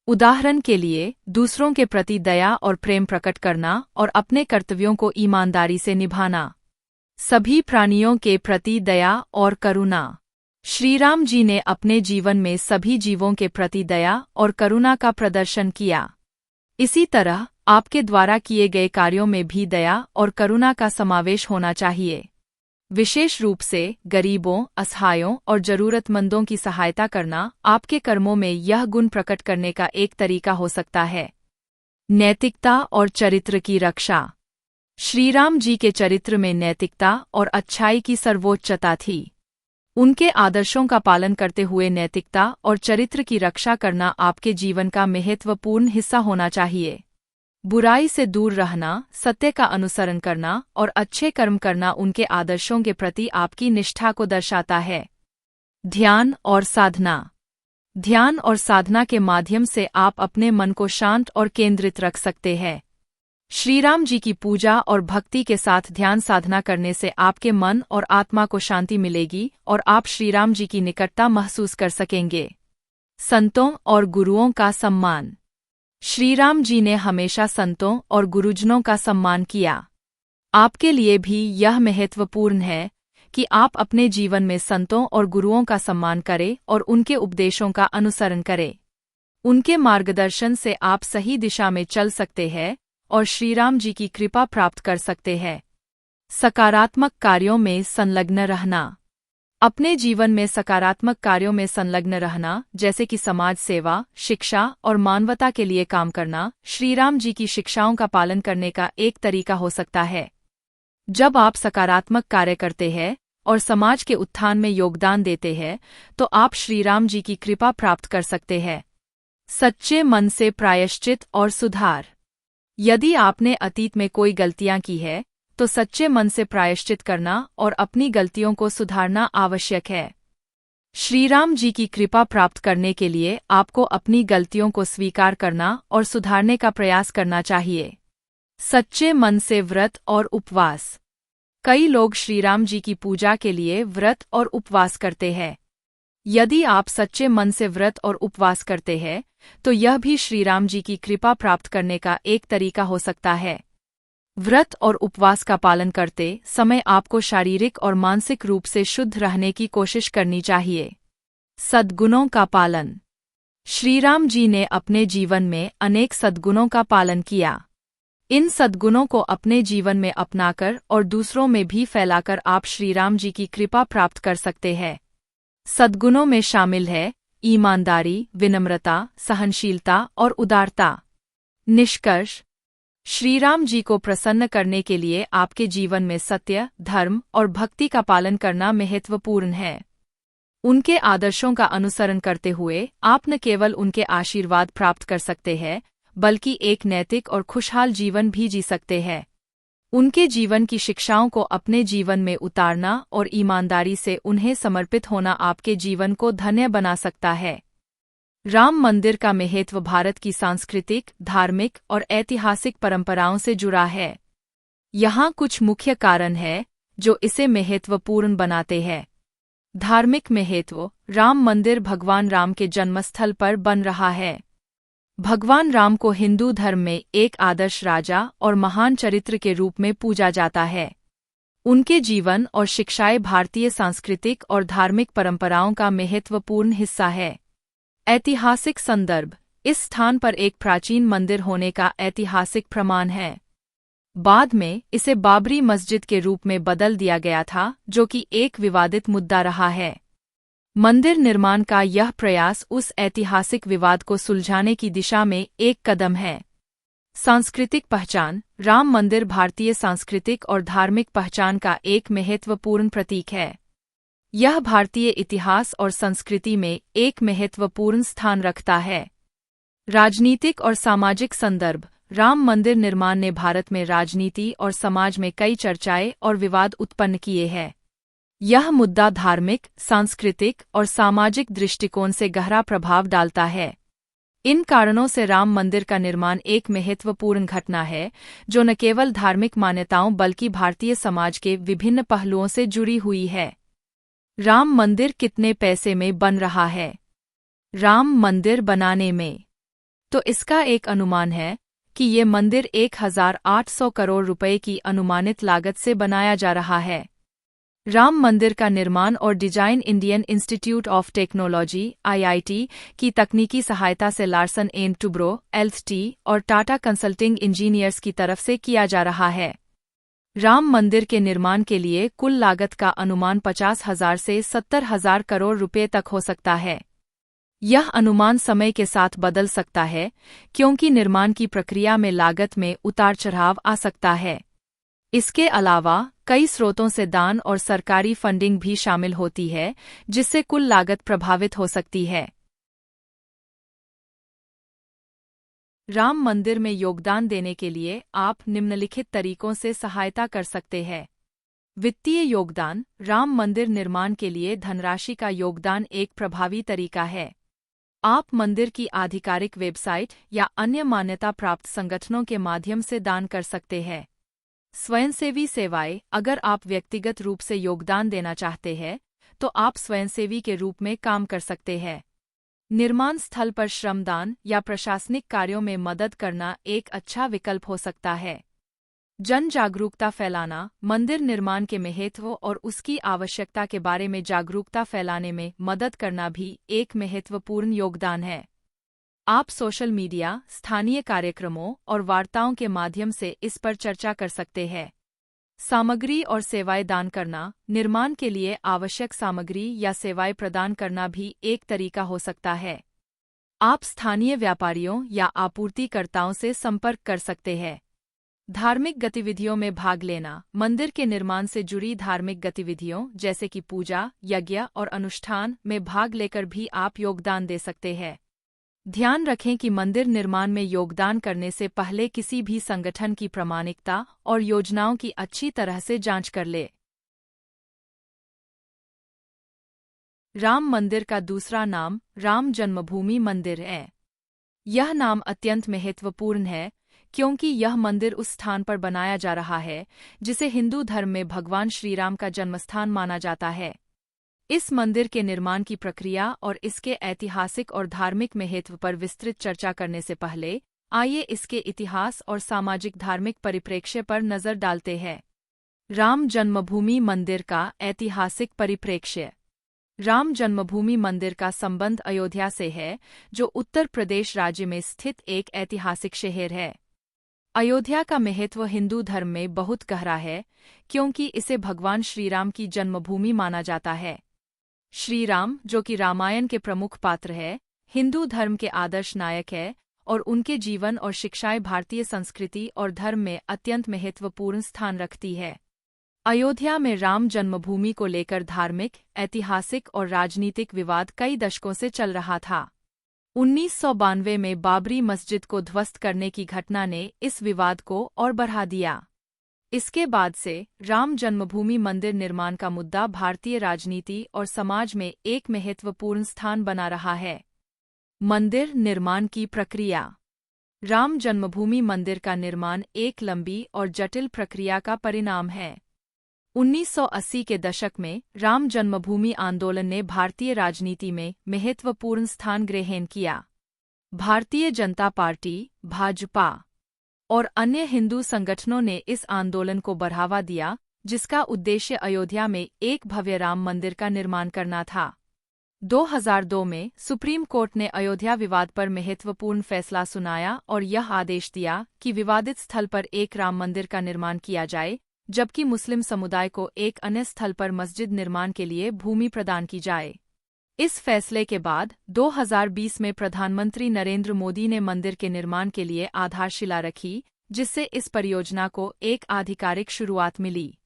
उदाहरण के लिए, दूसरों के प्रति दया और प्रेम प्रकट करना और अपने कर्तव्यों को ईमानदारी से निभाना। सभी प्राणियों के प्रति दया और करुणा। श्रीराम जी ने अपने जीवन में सभी जीवों के प्रति दया और करुणा का प्रदर्शन किया। इसी तरह आपके द्वारा किए गए कार्यों में भी दया और करुणा का समावेश होना चाहिए। विशेष रूप से गरीबों, असहायों और जरूरतमंदों की सहायता करना आपके कर्मों में यह गुण प्रकट करने का एक तरीका हो सकता है। नैतिकता और चरित्र की रक्षा। श्रीराम जी के चरित्र में नैतिकता और अच्छाई की सर्वोच्चता थी। उनके आदर्शों का पालन करते हुए नैतिकता और चरित्र की रक्षा करना आपके जीवन का महत्वपूर्ण हिस्सा होना चाहिए। बुराई से दूर रहना, सत्य का अनुसरण करना और अच्छे कर्म करना उनके आदर्शों के प्रति आपकी निष्ठा को दर्शाता है। ध्यान और साधना। ध्यान और साधना के माध्यम से आप अपने मन को शांत और केंद्रित रख सकते हैं। श्रीराम जी की पूजा और भक्ति के साथ ध्यान साधना करने से आपके मन और आत्मा को शांति मिलेगी और आप श्रीराम जी की निकटता महसूस कर सकेंगे। संतों और गुरुओं का सम्मान। श्रीराम जी ने हमेशा संतों और गुरुजनों का सम्मान किया। आपके लिए भी यह महत्वपूर्ण है कि आप अपने जीवन में संतों और गुरुओं का सम्मान करें और उनके उपदेशों का अनुसरण करें। उनके मार्गदर्शन से आप सही दिशा में चल सकते हैं और श्रीराम जी की कृपा प्राप्त कर सकते हैं। सकारात्मक कार्यों में संलग्न रहना। अपने जीवन में सकारात्मक कार्यों में संलग्न रहना, जैसे कि समाज सेवा, शिक्षा और मानवता के लिए काम करना, श्रीराम जी की शिक्षाओं का पालन करने का एक तरीका हो सकता है। जब आप सकारात्मक कार्य करते हैं और समाज के उत्थान में योगदान देते हैं, तो आप श्रीराम जी की कृपा प्राप्त कर सकते हैं। सच्चे मन से प्रायश्चित और सुधार। यदि आपने अतीत में कोई गलतियां की है, तो सच्चे मन से प्रायश्चित करना और अपनी गलतियों को सुधारना आवश्यक है। श्रीराम जी की कृपा प्राप्त करने के लिए आपको अपनी गलतियों को स्वीकार करना और सुधारने का प्रयास करना चाहिए। सच्चे मन से व्रत और उपवास। कई लोग श्रीराम जी की पूजा के लिए व्रत और उपवास करते हैं। यदि आप सच्चे मन से व्रत और उपवास करते हैं, तो यह भी श्रीराम जी की कृपा प्राप्त करने का एक तरीका हो सकता है। व्रत और उपवास का पालन करते समय आपको शारीरिक और मानसिक रूप से शुद्ध रहने की कोशिश करनी चाहिए। सद्गुणों का पालन। श्रीराम जी ने अपने जीवन में अनेक सद्गुणों का पालन किया। इन सद्गुणों को अपने जीवन में अपनाकर और दूसरों में भी फैलाकर आप श्रीराम जी की कृपा प्राप्त कर सकते हैं। सद्गुणों में शामिल है ईमानदारी, विनम्रता, सहनशीलता और उदारता। निष्कर्ष। श्रीराम जी को प्रसन्न करने के लिए आपके जीवन में सत्य, धर्म और भक्ति का पालन करना महत्वपूर्ण है। उनके आदर्शों का अनुसरण करते हुए आप न केवल उनके आशीर्वाद प्राप्त कर सकते हैं, बल्कि एक नैतिक और खुशहाल जीवन भी जी सकते हैं। उनके जीवन की शिक्षाओं को अपने जीवन में उतारना और ईमानदारी से उन्हें समर्पित होना आपके जीवन को धन्य बना सकता है। राम मंदिर का महत्व भारत की सांस्कृतिक, धार्मिक और ऐतिहासिक परंपराओं से जुड़ा है। यहाँ कुछ मुख्य कारण हैं जो इसे महत्वपूर्ण बनाते हैं। धार्मिक महत्व। राम मंदिर भगवान राम के जन्मस्थल पर बन रहा है। भगवान राम को हिंदू धर्म में एक आदर्श राजा और महान चरित्र के रूप में पूजा जाता है। उनके जीवन और शिक्षाएं भारतीय सांस्कृतिक और धार्मिक परंपराओं का महत्वपूर्ण हिस्सा है। ऐतिहासिक संदर्भ। इस स्थान पर एक प्राचीन मंदिर होने का ऐतिहासिक प्रमाण है। बाद में इसे बाबरी मस्जिद के रूप में बदल दिया गया था, जो कि एक विवादित मुद्दा रहा है। मंदिर निर्माण का यह प्रयास उस ऐतिहासिक विवाद को सुलझाने की दिशा में एक कदम है। सांस्कृतिक पहचान। राम मंदिर भारतीय सांस्कृतिक और धार्मिक पहचान का एक महत्वपूर्ण प्रतीक है। यह भारतीय इतिहास और संस्कृति में एक महत्वपूर्ण स्थान रखता है। राजनीतिक और सामाजिक संदर्भ। राम मंदिर निर्माण ने भारत में राजनीति और समाज में कई चर्चाएं और विवाद उत्पन्न किए हैं। यह मुद्दा धार्मिक, सांस्कृतिक और सामाजिक दृष्टिकोण से गहरा प्रभाव डालता है। इन कारणों से राम मंदिर का निर्माण एक महत्वपूर्ण घटना है, जो न केवल धार्मिक मान्यताओं बल्कि भारतीय समाज के विभिन्न पहलुओं से जुड़ी हुई है। राम मंदिर कितने पैसे में बन रहा है? राम मंदिर बनाने में तो इसका एक अनुमान है कि ये मंदिर 1800 करोड़ रुपए की अनुमानित लागत से बनाया जा रहा है। राम मंदिर का निर्माण और design Indian institute of technology (IIT) की तकनीकी सहायता से लार्सन एंड टुब्रो (LT) और टाटा कंसल्टिंग इंजीनियर्स की तरफ से किया जा रहा है। राम मंदिर के निर्माण के लिए कुल लागत का अनुमान 50,000 से 70,000 करोड़ रुपए तक हो सकता है। यह अनुमान समय के साथ बदल सकता है, क्योंकि निर्माण की प्रक्रिया में लागत में उतार चढ़ाव आ सकता है। इसके अलावा कई स्रोतों से दान और सरकारी फंडिंग भी शामिल होती है, जिससे कुल लागत प्रभावित हो सकती है। राम मंदिर में योगदान देने के लिए आप निम्नलिखित तरीकों से सहायता कर सकते हैं। वित्तीय योगदान। राम मंदिर निर्माण के लिए धनराशि का योगदान एक प्रभावी तरीका है। आप मंदिर की आधिकारिक वेबसाइट या अन्य मान्यता प्राप्त संगठनों के माध्यम से दान कर सकते हैं। स्वयंसेवी सेवाएं। अगर आप व्यक्तिगत रूप से योगदान देना चाहते हैं तो आप स्वयंसेवी के रूप में काम कर सकते हैं। निर्माण स्थल पर श्रमदान या प्रशासनिक कार्यों में मदद करना एक अच्छा विकल्प हो सकता है। जन जागरूकता फैलाना। मंदिर निर्माण के महत्व और उसकी आवश्यकता के बारे में जागरूकता फैलाने में मदद करना भी एक महत्वपूर्ण योगदान है। आप सोशल मीडिया, स्थानीय कार्यक्रमों और वार्ताओं के माध्यम से इस पर चर्चा कर सकते हैं। सामग्री और सेवाएं दान करना। निर्माण के लिए आवश्यक सामग्री या सेवाएं प्रदान करना भी एक तरीका हो सकता है। आप स्थानीय व्यापारियों या आपूर्तिकर्ताओं से संपर्क कर सकते हैं। धार्मिक गतिविधियों में भाग लेना। मंदिर के निर्माण से जुड़ी धार्मिक गतिविधियों जैसे कि पूजा, यज्ञ और अनुष्ठान में भाग लेकर भी आप योगदान दे सकते हैं। ध्यान रखें कि मंदिर निर्माण में योगदान करने से पहले किसी भी संगठन की प्रामाणिकता और योजनाओं की अच्छी तरह से जांच कर ले। राम मंदिर का दूसरा नाम राम जन्मभूमि मंदिर है। यह नाम अत्यंत महत्वपूर्ण है क्योंकि यह मंदिर उस स्थान पर बनाया जा रहा है जिसे हिंदू धर्म में भगवान श्रीराम का जन्मस्थान माना जाता है। इस मंदिर के निर्माण की प्रक्रिया और इसके ऐतिहासिक और धार्मिक महत्व पर विस्तृत चर्चा करने से पहले आइए इसके इतिहास और सामाजिक धार्मिक परिप्रेक्ष्य पर नजर डालते हैं। राम जन्मभूमि मंदिर का ऐतिहासिक परिप्रेक्ष्य। राम जन्मभूमि मंदिर का संबंध अयोध्या से है, जो उत्तर प्रदेश राज्य में स्थित एक ऐतिहासिक शहर है। अयोध्या का महत्व हिंदू धर्म में बहुत गहरा है क्योंकि इसे भगवान श्रीराम की जन्मभूमि माना जाता है। श्री राम, जो कि रामायण के प्रमुख पात्र है, हिंदू धर्म के आदर्श नायक है और उनके जीवन और शिक्षाएं भारतीय संस्कृति और धर्म में अत्यंत महत्वपूर्ण स्थान रखती है। अयोध्या में राम जन्मभूमि को लेकर धार्मिक, ऐतिहासिक और राजनीतिक विवाद कई दशकों से चल रहा था। 1992 में बाबरी मस्जिद को ध्वस्त करने की घटना ने इस विवाद को और बढ़ा दिया। इसके बाद से राम जन्मभूमि मंदिर निर्माण का मुद्दा भारतीय राजनीति और समाज में एक महत्वपूर्ण स्थान बना रहा है। मंदिर निर्माण की प्रक्रिया। राम जन्मभूमि मंदिर का निर्माण एक लंबी और जटिल प्रक्रिया का परिणाम है। 1980 के दशक में राम जन्मभूमि आंदोलन ने भारतीय राजनीति में महत्वपूर्ण स्थान ग्रहण किया। भारतीय जनता पार्टी, भाजपा और अन्य हिंदू संगठनों ने इस आंदोलन को बढ़ावा दिया, जिसका उद्देश्य अयोध्या में एक भव्य राम मंदिर का निर्माण करना था। 2002 में सुप्रीम कोर्ट ने अयोध्या विवाद पर महत्वपूर्ण फैसला सुनाया और यह आदेश दिया कि विवादित स्थल पर एक राम मंदिर का निर्माण किया जाए, जबकि मुस्लिम समुदाय को एक अन्य स्थल पर मस्जिद निर्माण के लिए भूमि प्रदान की जाए। इस फैसले के बाद 2020 में प्रधानमंत्री नरेंद्र मोदी ने मंदिर के निर्माण के लिए आधारशिला रखी, जिससे इस परियोजना को एक आधिकारिक शुरुआत मिली।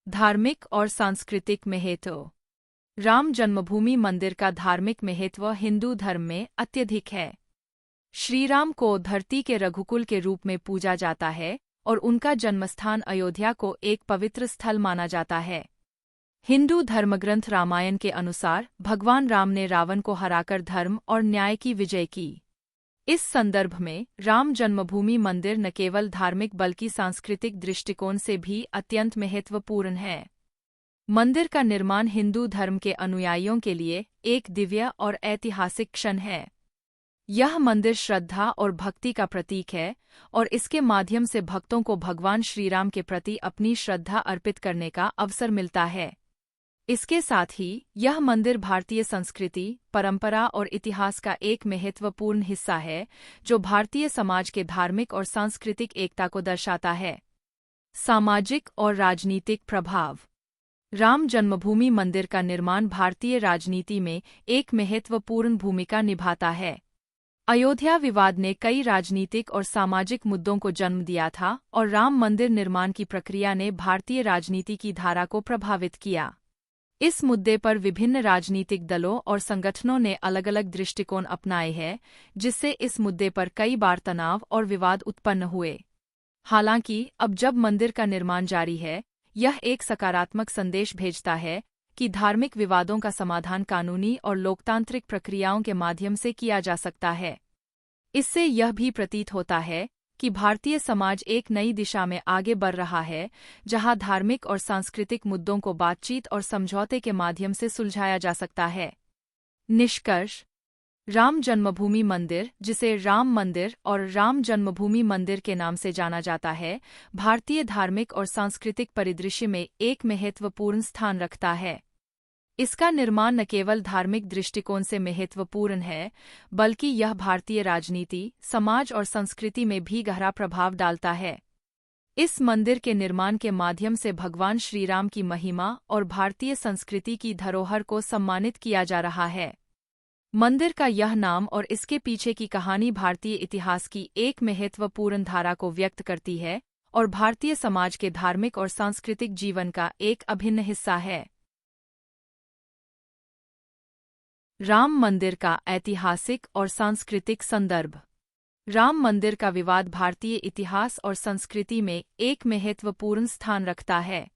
धार्मिक और सांस्कृतिक महत्व। राम जन्मभूमि मंदिर का धार्मिक महत्व हिंदू धर्म में अत्यधिक है। श्रीराम को धरती के रघुकुल के रूप में पूजा जाता है और उनका जन्मस्थान अयोध्या को एक पवित्र स्थल माना जाता है। हिंदू धर्मग्रंथ रामायण के अनुसार भगवान राम ने रावण को हराकर धर्म और न्याय की विजय की। इस संदर्भ में राम जन्मभूमि मंदिर न केवल धार्मिक बल्कि सांस्कृतिक दृष्टिकोण से भी अत्यंत महत्वपूर्ण है। मंदिर का निर्माण हिंदू धर्म के अनुयायियों के लिए एक दिव्य और ऐतिहासिक क्षण है। यह मंदिर श्रद्धा और भक्ति का प्रतीक है और इसके माध्यम से भक्तों को भगवान श्रीराम के प्रति अपनी श्रद्धा अर्पित करने का अवसर मिलता है। इसके साथ ही यह मंदिर भारतीय संस्कृति, परंपरा और इतिहास का एक महत्वपूर्ण हिस्सा है, जो भारतीय समाज के धार्मिक और सांस्कृतिक एकता को दर्शाता है। सामाजिक और राजनीतिक प्रभाव। राम जन्मभूमि मंदिर का निर्माण भारतीय राजनीति में एक महत्वपूर्ण भूमिका निभाता है। अयोध्या विवाद ने कई राजनीतिक और सामाजिक मुद्दों को जन्म दिया था और राम मंदिर निर्माण की प्रक्रिया ने भारतीय राजनीति की धारा को प्रभावित किया। इस मुद्दे पर विभिन्न राजनीतिक दलों और संगठनों ने अलग अलग दृष्टिकोण अपनाए हैं, जिससे इस मुद्दे पर कई बार तनाव और विवाद उत्पन्न हुए। हालांकि अब जब मंदिर का निर्माण जारी है, यह एक सकारात्मक संदेश भेजता है कि धार्मिक विवादों का समाधान कानूनी और लोकतांत्रिक प्रक्रियाओं के माध्यम से किया जा सकता है। इससे यह भी प्रतीत होता है कि भारतीय समाज एक नई दिशा में आगे बढ़ रहा है, जहां धार्मिक और सांस्कृतिक मुद्दों को बातचीत और समझौते के माध्यम से सुलझाया जा सकता है। निष्कर्ष: राम जन्मभूमि मंदिर, जिसे राम मंदिर और राम जन्मभूमि मंदिर के नाम से जाना जाता है, भारतीय धार्मिक और सांस्कृतिक परिदृश्य में एक महत्वपूर्ण स्थान रखता है। इसका निर्माण न केवल धार्मिक दृष्टिकोण से महत्वपूर्ण है, बल्कि यह भारतीय राजनीति, समाज और संस्कृति में भी गहरा प्रभाव डालता है। इस मंदिर के निर्माण के माध्यम से भगवान श्रीराम की महिमा और भारतीय संस्कृति की धरोहर को सम्मानित किया जा रहा है। मंदिर का यह नाम और इसके पीछे की कहानी भारतीय इतिहास की एक महत्वपूर्ण धारा को व्यक्त करती है और भारतीय समाज के धार्मिक और सांस्कृतिक जीवन का एक अभिन्न हिस्सा है। राम मंदिर का ऐतिहासिक और सांस्कृतिक संदर्भ। राम मंदिर का विवाद भारतीय इतिहास और संस्कृति में एक महत्वपूर्ण स्थान रखता है।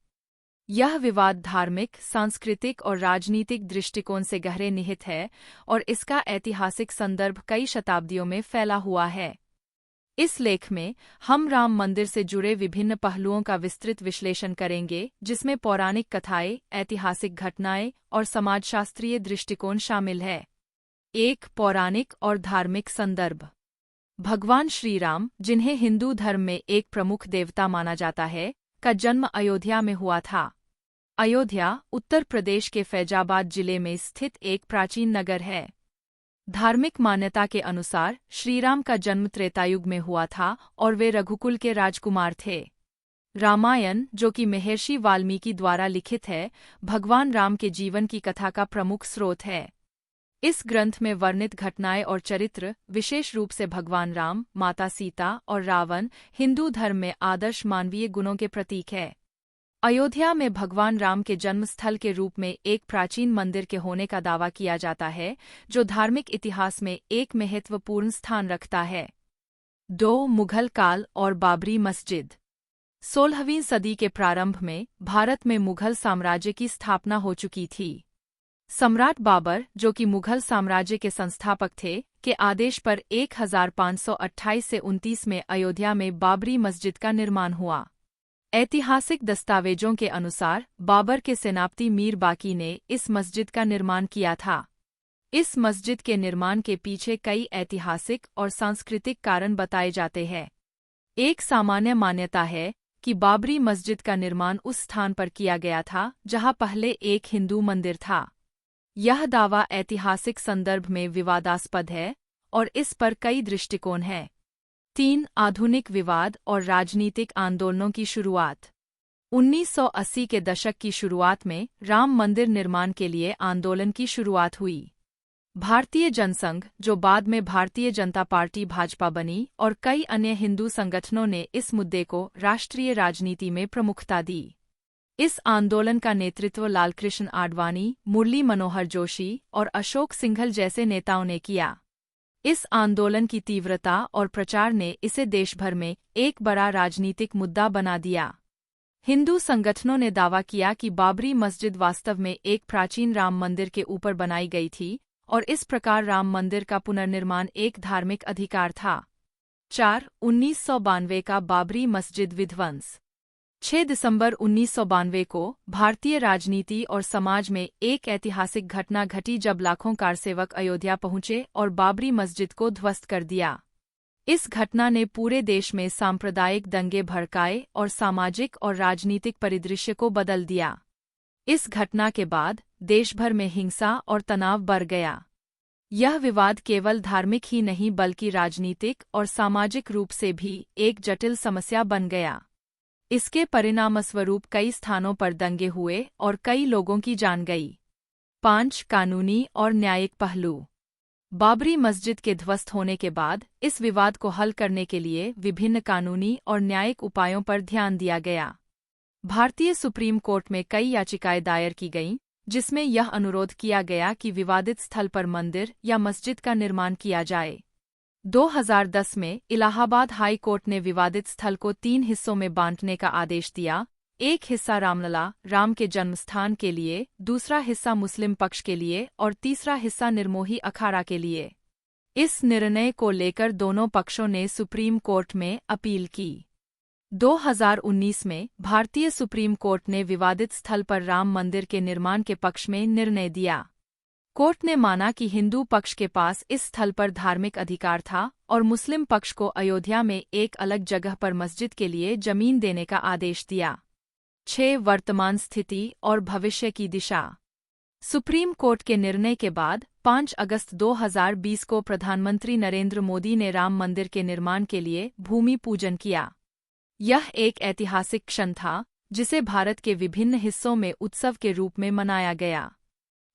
यह विवाद धार्मिक, सांस्कृतिक और राजनीतिक दृष्टिकोण से गहरे निहित है और इसका ऐतिहासिक संदर्भ कई शताब्दियों में फैला हुआ है। इस लेख में हम राम मंदिर से जुड़े विभिन्न पहलुओं का विस्तृत विश्लेषण करेंगे, जिसमें पौराणिक कथाएं, ऐतिहासिक घटनाएं और समाजशास्त्रीय दृष्टिकोण शामिल है। 1. पौराणिक और धार्मिक संदर्भ। भगवान श्रीराम, जिन्हें हिंदू धर्म में एक प्रमुख देवता माना जाता है, का जन्म अयोध्या में हुआ था। अयोध्या उत्तर प्रदेश के फैजाबाद जिले में स्थित एक प्राचीन नगर है। धार्मिक मान्यता के अनुसार श्रीराम का जन्म त्रेतायुग में हुआ था और वे रघुकुल के राजकुमार थे। रामायण, जो कि महर्षि वाल्मीकि द्वारा लिखित है, भगवान राम के जीवन की कथा का प्रमुख स्रोत है। इस ग्रंथ में वर्णित घटनाएं और चरित्र, विशेष रूप से भगवान राम, माता सीता और रावण, हिंदू धर्म में आदर्श मानवीय गुणों के प्रतीक है। अयोध्या में भगवान राम के जन्मस्थल के रूप में एक प्राचीन मंदिर के होने का दावा किया जाता है, जो धार्मिक इतिहास में एक महत्वपूर्ण स्थान रखता है। 2. मुगल काल और बाबरी मस्जिद। 16वीं सदी के प्रारंभ में भारत में मुगल साम्राज्य की स्थापना हो चुकी थी। सम्राट बाबर, जो कि मुगल साम्राज्य के संस्थापक थे, के आदेश पर 1528 से 29 में अयोध्या में बाबरी मस्जिद का निर्माण हुआ। ऐतिहासिक दस्तावेजों के अनुसार बाबर के सेनापति मीर बाकी ने इस मस्जिद का निर्माण किया था। इस मस्जिद के निर्माण के पीछे कई ऐतिहासिक और सांस्कृतिक कारण बताए जाते हैं। एक सामान्य मान्यता है कि बाबरी मस्जिद का निर्माण उस स्थान पर किया गया था जहां पहले एक हिंदू मंदिर था। यह दावा ऐतिहासिक संदर्भ में विवादास्पद है और इस पर कई दृष्टिकोण हैं। 3. आधुनिक विवाद और राजनीतिक आंदोलनों की शुरुआत। 1980 के दशक की शुरुआत में राम मंदिर निर्माण के लिए आंदोलन की शुरुआत हुई। भारतीय जनसंघ, जो बाद में भारतीय जनता पार्टी भाजपा बनी, और कई अन्य हिंदू संगठनों ने इस मुद्दे को राष्ट्रीय राजनीति में प्रमुखता दी। इस आंदोलन का नेतृत्व लालकृष्ण आडवाणी, मुरली मनोहर जोशी और अशोक सिंघल जैसे नेताओं ने किया। इस आंदोलन की तीव्रता और प्रचार ने इसे देशभर में एक बड़ा राजनीतिक मुद्दा बना दिया। हिंदू संगठनों ने दावा किया कि बाबरी मस्जिद वास्तव में एक प्राचीन राम मंदिर के ऊपर बनाई गई थी और इस प्रकार राम मंदिर का पुनर्निर्माण एक धार्मिक अधिकार था। 4. 1992 का बाबरी मस्जिद विध्वंस। 6 दिसंबर 1992 को भारतीय राजनीति और समाज में एक ऐतिहासिक घटना घटी जब लाखों कारसेवक अयोध्या पहुंचे और बाबरी मस्जिद को ध्वस्त कर दिया। इस घटना ने पूरे देश में सांप्रदायिक दंगे भड़काए और सामाजिक और राजनीतिक परिदृश्य को बदल दिया। इस घटना के बाद देश भर में हिंसा और तनाव बढ़ गया। यह विवाद केवल धार्मिक ही नहीं बल्कि राजनीतिक और सामाजिक रूप से भी एक जटिल समस्या बन गया। इसके परिणामस्वरूप कई स्थानों पर दंगे हुए और कई लोगों की जान गई। 5. कानूनी और न्यायिक पहलू। बाबरी मस्जिद के ध्वस्त होने के बाद इस विवाद को हल करने के लिए विभिन्न कानूनी और न्यायिक उपायों पर ध्यान दिया गया। भारतीय सुप्रीम कोर्ट में कई याचिकाएं दायर की गईं, जिसमें यह अनुरोध किया गया कि विवादित स्थल पर मंदिर या मस्जिद का निर्माण किया जाए। 2010 में इलाहाबाद हाई कोर्ट ने विवादित स्थल को 3 हिस्सों में बांटने का आदेश दिया, एक हिस्सा रामलला राम के जन्मस्थान के लिए, दूसरा हिस्सा मुस्लिम पक्ष के लिए और तीसरा हिस्सा निर्मोही अखाड़ा के लिए। इस निर्णय को लेकर दोनों पक्षों ने सुप्रीम कोर्ट में अपील की। 2019 में भारतीय सुप्रीम कोर्ट ने विवादित स्थल पर राम मंदिर के निर्माण के पक्ष में निर्णय दिया। कोर्ट ने माना कि हिंदू पक्ष के पास इस स्थल पर धार्मिक अधिकार था और मुस्लिम पक्ष को अयोध्या में एक अलग जगह पर मस्जिद के लिए जमीन देने का आदेश दिया। 6 वर्तमान स्थिति और भविष्य की दिशा। सुप्रीम कोर्ट के निर्णय के बाद 5 अगस्त 2020 को प्रधानमंत्री नरेंद्र मोदी ने राम मंदिर के निर्माण के लिए भूमि पूजन किया। यह एक ऐतिहासिक क्षण था जिसे भारत के विभिन्न हिस्सों में उत्सव के रूप में मनाया गया।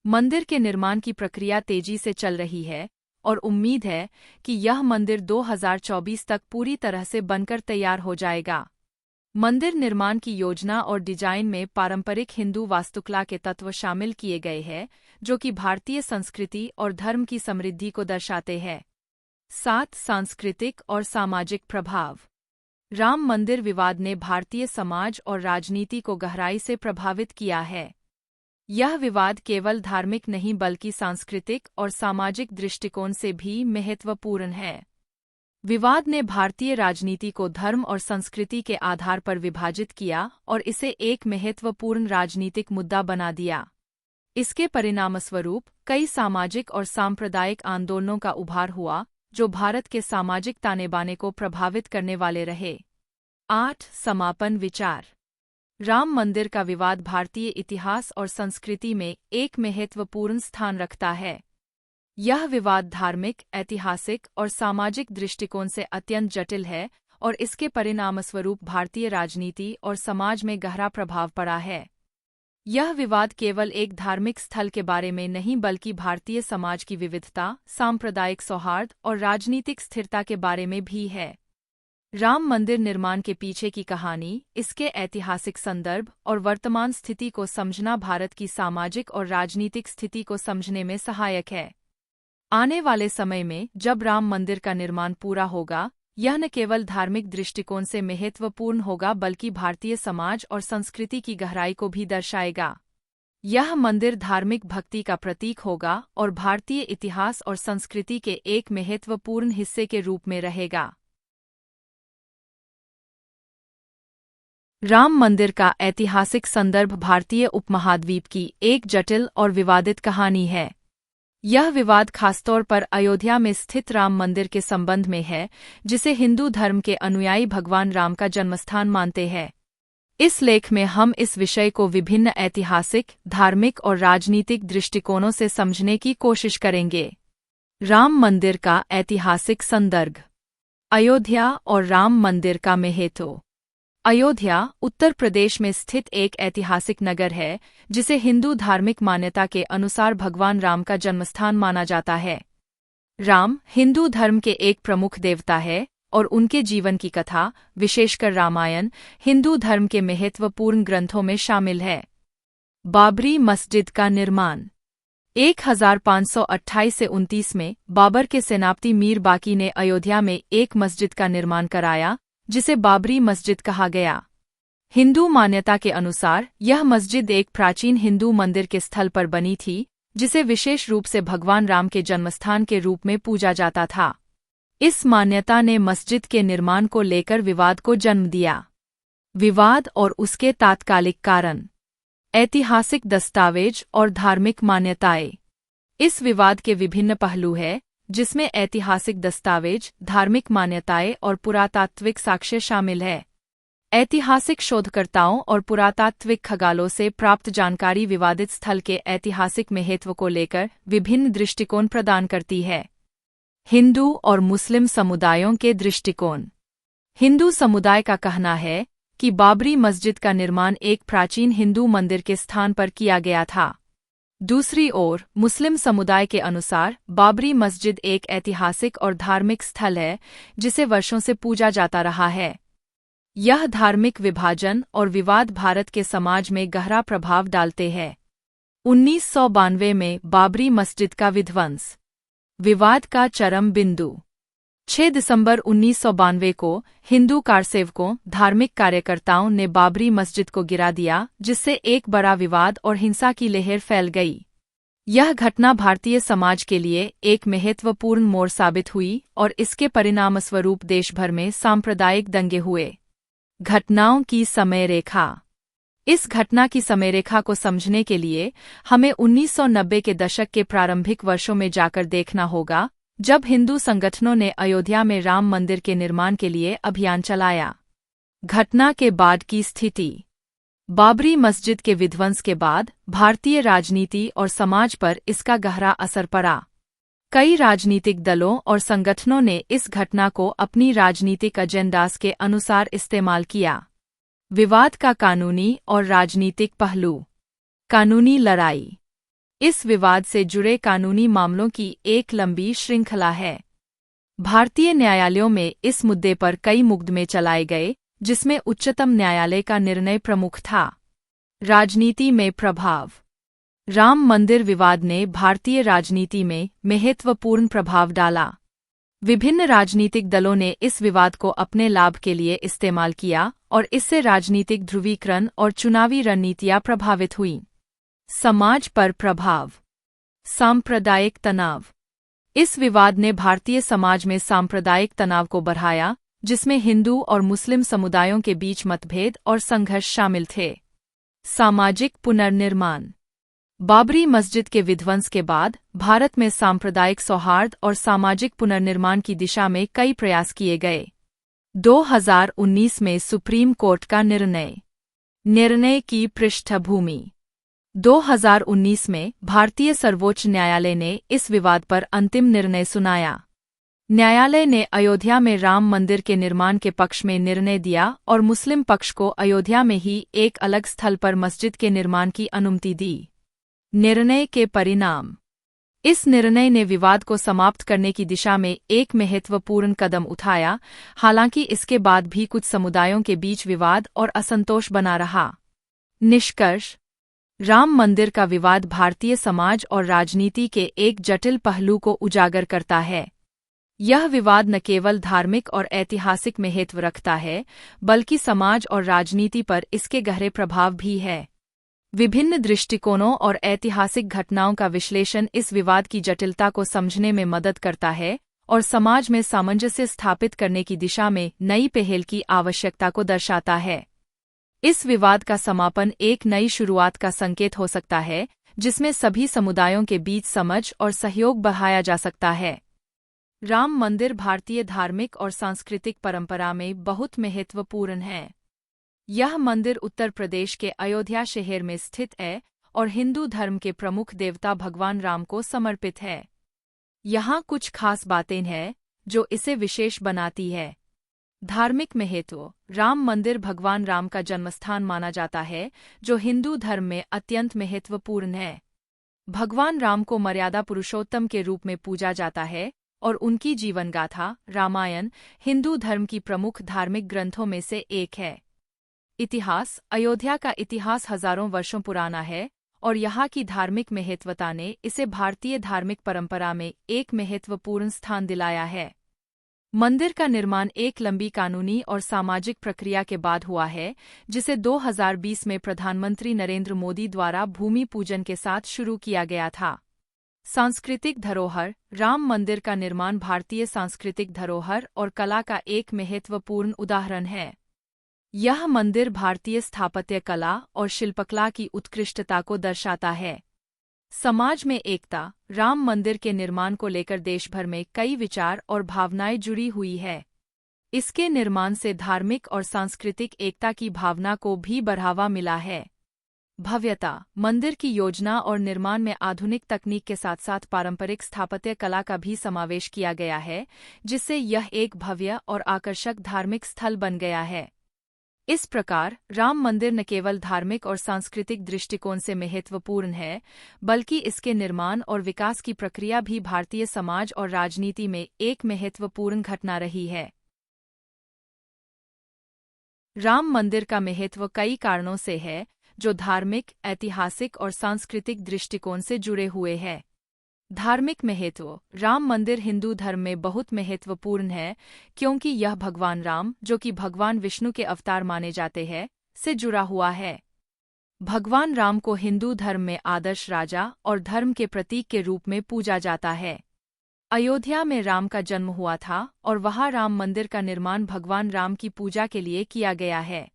मंदिर के निर्माण की प्रक्रिया तेजी से चल रही है और उम्मीद है कि यह मंदिर 2024 तक पूरी तरह से बनकर तैयार हो जाएगा। मंदिर निर्माण की योजना और डिजाइन में पारंपरिक हिंदू वास्तुकला के तत्व शामिल किए गए हैं, जो कि भारतीय संस्कृति और धर्म की समृद्धि को दर्शाते हैं। 7 सांस्कृतिक और सामाजिक प्रभाव। राम मंदिर विवाद ने भारतीय समाज और राजनीति को गहराई से प्रभावित किया है। यह विवाद केवल धार्मिक नहीं बल्कि सांस्कृतिक और सामाजिक दृष्टिकोण से भी महत्वपूर्ण है। विवाद ने भारतीय राजनीति को धर्म और संस्कृति के आधार पर विभाजित किया और इसे एक महत्वपूर्ण राजनीतिक मुद्दा बना दिया। इसके परिणामस्वरूप कई सामाजिक और सांप्रदायिक आंदोलनों का उभार हुआ, जो भारत के सामाजिक ताने-बाने को प्रभावित करने वाले रहे। 8 समापन विचार। राम मंदिर का विवाद भारतीय इतिहास और संस्कृति में एक महत्वपूर्ण स्थान रखता है। यह विवाद धार्मिक, ऐतिहासिक और सामाजिक दृष्टिकोण से अत्यंत जटिल है और इसके परिणामस्वरूप भारतीय राजनीति और समाज में गहरा प्रभाव पड़ा है। यह विवाद केवल एक धार्मिक स्थल के बारे में नहीं बल्कि भारतीय समाज की विविधता, सांप्रदायिक सौहार्द और राजनीतिक स्थिरता के बारे में भी है। राम मंदिर निर्माण के पीछे की कहानी, इसके ऐतिहासिक संदर्भ और वर्तमान स्थिति को समझना भारत की सामाजिक और राजनीतिक स्थिति को समझने में सहायक है। आने वाले समय में जब राम मंदिर का निर्माण पूरा होगा, यह न केवल धार्मिक दृष्टिकोण से महत्वपूर्ण होगा बल्कि भारतीय समाज और संस्कृति की गहराई को भी दर्शाएगा। यह मंदिर धार्मिक भक्ति का प्रतीक होगा और भारतीय इतिहास और संस्कृति के एक महत्वपूर्ण हिस्से के रूप में रहेगा। राम मंदिर का ऐतिहासिक संदर्भ भारतीय उपमहाद्वीप की एक जटिल और विवादित कहानी है। यह विवाद खासतौर पर अयोध्या में स्थित राम मंदिर के संबंध में है, जिसे हिंदू धर्म के अनुयायी भगवान राम का जन्मस्थान मानते हैं। इस लेख में हम इस विषय को विभिन्न ऐतिहासिक, धार्मिक और राजनीतिक दृष्टिकोणों से समझने की कोशिश करेंगे। राम मंदिर का ऐतिहासिक संदर्भ। अयोध्या और राम मंदिर का महत्व। अयोध्या उत्तर प्रदेश में स्थित एक ऐतिहासिक नगर है, जिसे हिंदू धार्मिक मान्यता के अनुसार भगवान राम का जन्मस्थान माना जाता है। राम हिंदू धर्म के एक प्रमुख देवता है और उनके जीवन की कथा, विशेषकर रामायण, हिंदू धर्म के महत्वपूर्ण ग्रंथों में शामिल है। बाबरी मस्जिद का निर्माण। 1528 से 29 में बाबर के सेनापति मीर बाकी ने अयोध्या में एक मस्जिद का निर्माण कराया, जिसे बाबरी मस्जिद कहा गया। हिंदू मान्यता के अनुसार यह मस्जिद एक प्राचीन हिंदू मंदिर के स्थल पर बनी थी, जिसे विशेष रूप से भगवान राम के जन्मस्थान के रूप में पूजा जाता था। इस मान्यता ने मस्जिद के निर्माण को लेकर विवाद को जन्म दिया। विवाद और उसके तात्कालिक कारण। ऐतिहासिक दस्तावेज और धार्मिक मान्यताएं। इस विवाद के विभिन्न पहलू हैं, जिसमें ऐतिहासिक दस्तावेज, धार्मिक मान्यताएं और पुरातात्विक साक्ष्य शामिल है। ऐतिहासिक शोधकर्ताओं और पुरातात्विक खगालों से प्राप्त जानकारी विवादित स्थल के ऐतिहासिक महत्व को लेकर विभिन्न दृष्टिकोण प्रदान करती है। हिंदू और मुस्लिम समुदायों के दृष्टिकोण। हिंदू समुदाय का कहना है कि बाबरी मस्जिद का निर्माण एक प्राचीन हिंदू मंदिर के स्थान पर किया गया था। दूसरी ओर मुस्लिम समुदाय के अनुसार बाबरी मस्जिद एक ऐतिहासिक और धार्मिक स्थल है, जिसे वर्षों से पूजा जाता रहा है। यह धार्मिक विभाजन और विवाद भारत के समाज में गहरा प्रभाव डालते हैं। 1992 में बाबरी मस्जिद का विध्वंस। विवाद का चरम बिंदु। 6 दिसंबर 1992 को हिंदू कारसेवकों, धार्मिक कार्यकर्ताओं ने बाबरी मस्जिद को गिरा दिया, जिससे एक बड़ा विवाद और हिंसा की लहर फैल गई। यह घटना भारतीय समाज के लिए एक महत्वपूर्ण मोड़ साबित हुई और इसके परिणामस्वरूप देश भर में सांप्रदायिक दंगे हुए। घटनाओं की समय रेखा। इस घटना की समय रेखा को समझने के लिए हमें 1990 के दशक के प्रारंभिक वर्षों में जाकर देखना होगा, जब हिंदू संगठनों ने अयोध्या में राम मंदिर के निर्माण के लिए अभियान चलाया। घटना के बाद की स्थिति। बाबरी मस्जिद के विध्वंस के बाद भारतीय राजनीति और समाज पर इसका गहरा असर पड़ा। कई राजनीतिक दलों और संगठनों ने इस घटना को अपनी राजनीतिक एजेंडास के अनुसार इस्तेमाल किया। विवाद का कानूनी और राजनीतिक पहलू। कानूनी लड़ाई। इस विवाद से जुड़े कानूनी मामलों की एक लंबी श्रृंखला है। भारतीय न्यायालयों में इस मुद्दे पर कई मुकदमे चलाए गए, जिसमें उच्चतम न्यायालय का निर्णय प्रमुख था। राजनीति में प्रभाव। राम मंदिर विवाद ने भारतीय राजनीति में महत्वपूर्ण प्रभाव डाला। विभिन्न राजनीतिक दलों ने इस विवाद को अपने लाभ के लिए इस्तेमाल किया और इससे राजनीतिक ध्रुवीकरण और चुनावी रणनीतियां प्रभावित हुईं। समाज पर प्रभाव। सांप्रदायिक तनाव। इस विवाद ने भारतीय समाज में सांप्रदायिक तनाव को बढ़ाया, जिसमें हिंदू और मुस्लिम समुदायों के बीच मतभेद और संघर्ष शामिल थे। सामाजिक पुनर्निर्माण। बाबरी मस्जिद के विध्वंस के बाद भारत में सांप्रदायिक सौहार्द और सामाजिक पुनर्निर्माण की दिशा में कई प्रयास किए गए। 2019 में सुप्रीम कोर्ट का निर्णय की पृष्ठभूमि। 2019 में भारतीय सर्वोच्च न्यायालय ने इस विवाद पर अंतिम निर्णय सुनाया। न्यायालय ने अयोध्या में राम मंदिर के निर्माण के पक्ष में निर्णय दिया और मुस्लिम पक्ष को अयोध्या में ही एक अलग स्थल पर मस्जिद के निर्माण की अनुमति दी। निर्णय के परिणाम। इस निर्णय ने विवाद को समाप्त करने की दिशा में एक महत्वपूर्ण कदम उठाया, हालांकि इसके बाद भी कुछ समुदायों के बीच विवाद और असंतोष बना रहा। निष्कर्ष। राम मंदिर का विवाद भारतीय समाज और राजनीति के एक जटिल पहलू को उजागर करता है। यह विवाद न केवल धार्मिक और ऐतिहासिक महत्व रखता है, बल्कि समाज और राजनीति पर इसके गहरे प्रभाव भी है। विभिन्न दृष्टिकोणों और ऐतिहासिक घटनाओं का विश्लेषण इस विवाद की जटिलता को समझने में मदद करता है और समाज में सामंजस्य स्थापित करने की दिशा में नई पहल की आवश्यकता को दर्शाता है। इस विवाद का समापन एक नई शुरुआत का संकेत हो सकता है, जिसमें सभी समुदायों के बीच समझ और सहयोग बढ़ाया जा सकता है। राम मंदिर भारतीय धार्मिक और सांस्कृतिक परंपरा में बहुत महत्वपूर्ण है। यह मंदिर उत्तर प्रदेश के अयोध्या शहर में स्थित है और हिंदू धर्म के प्रमुख देवता भगवान राम को समर्पित है। यहाँ कुछ खास बातें हैं जो इसे विशेष बनाती है। धार्मिक महत्व। राम मंदिर भगवान राम का जन्मस्थान माना जाता है, जो हिंदू धर्म में अत्यंत महत्वपूर्ण है। भगवान राम को मर्यादा पुरुषोत्तम के रूप में पूजा जाता है और उनकी जीवन गाथा, रामायण, हिंदू धर्म की प्रमुख धार्मिक ग्रंथों में से एक है। इतिहास। अयोध्या का इतिहास हजारों वर्षों पुराना है और यहाँ की धार्मिक महत्वता ने इसे भारतीय धार्मिक परंपरा में एक महत्वपूर्ण स्थान दिलाया है। मंदिर का निर्माण एक लंबी कानूनी और सामाजिक प्रक्रिया के बाद हुआ है, जिसे 2020 में प्रधानमंत्री नरेंद्र मोदी द्वारा भूमि पूजन के साथ शुरू किया गया था। सांस्कृतिक धरोहर। राम मंदिर का निर्माण भारतीय सांस्कृतिक धरोहर और कला का एक महत्वपूर्ण उदाहरण है। यह मंदिर भारतीय स्थापत्य कला और शिल्पकला की उत्कृष्टता को दर्शाता है। समाज में एकता। राम मंदिर के निर्माण को लेकर देश भर में कई विचार और भावनाएं जुड़ी हुई है। इसके निर्माण से धार्मिक और सांस्कृतिक एकता की भावना को भी बढ़ावा मिला है। भव्यता। मंदिर की योजना और निर्माण में आधुनिक तकनीक के साथ साथ पारंपरिक स्थापत्य कला का भी समावेश किया गया है, जिससे यह एक भव्य और आकर्षक धार्मिक स्थल बन गया है। इस प्रकार राम मंदिर न केवल धार्मिक और सांस्कृतिक दृष्टिकोण से महत्वपूर्ण है, बल्कि इसके निर्माण और विकास की प्रक्रिया भी भारतीय समाज और राजनीति में एक महत्वपूर्ण घटना रही है। राम मंदिर का महत्व कई कारणों से है, जो धार्मिक, ऐतिहासिक और सांस्कृतिक दृष्टिकोण से जुड़े हुए हैं। धार्मिक महत्व। राम मंदिर हिंदू धर्म में बहुत महत्वपूर्ण है क्योंकि यह भगवान राम, जो कि भगवान विष्णु के अवतार माने जाते हैं, से जुड़ा हुआ है। भगवान राम को हिंदू धर्म में आदर्श राजा और धर्म के प्रतीक के रूप में पूजा जाता है। अयोध्या में राम का जन्म हुआ था और वहाँ राम मंदिर का निर्माण भगवान राम की पूजा के लिए किया गया है।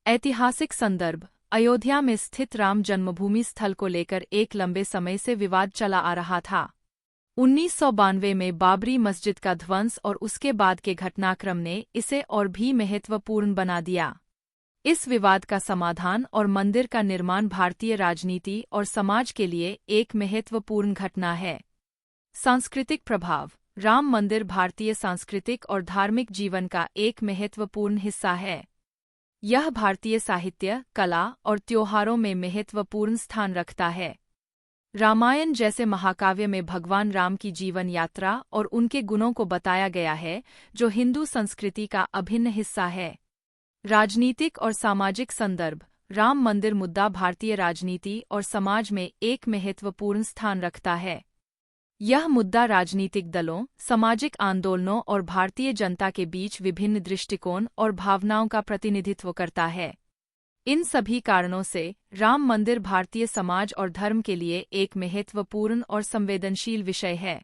ऐतिहासिक संदर्भ। अयोध्या में स्थित राम जन्मभूमि स्थल को लेकर एक लंबे समय से विवाद चला आ रहा था। 1992 में बाबरी मस्जिद का ध्वंस और उसके बाद के घटनाक्रम ने इसे और भी महत्वपूर्ण बना दिया। इस विवाद का समाधान और मंदिर का निर्माण भारतीय राजनीति और समाज के लिए एक महत्वपूर्ण घटना है। सांस्कृतिक प्रभाव। राम मंदिर भारतीय सांस्कृतिक और धार्मिक जीवन का एक महत्वपूर्ण हिस्सा है। यह भारतीय साहित्य, कला और त्योहारों में महत्वपूर्ण स्थान रखता है। रामायण जैसे महाकाव्य में भगवान राम की जीवन यात्रा और उनके गुणों को बताया गया है, जो हिंदू संस्कृति का अभिन्न हिस्सा है। राजनीतिक और सामाजिक संदर्भ। राम मंदिर मुद्दा भारतीय राजनीति और समाज में एक महत्वपूर्ण स्थान रखता है। यह मुद्दा राजनीतिक दलों, सामाजिक आंदोलनों और भारतीय जनता के बीच विभिन्न दृष्टिकोण और भावनाओं का प्रतिनिधित्व करता है। इन सभी कारणों से राम मंदिर भारतीय समाज और धर्म के लिए एक महत्वपूर्ण और संवेदनशील विषय है।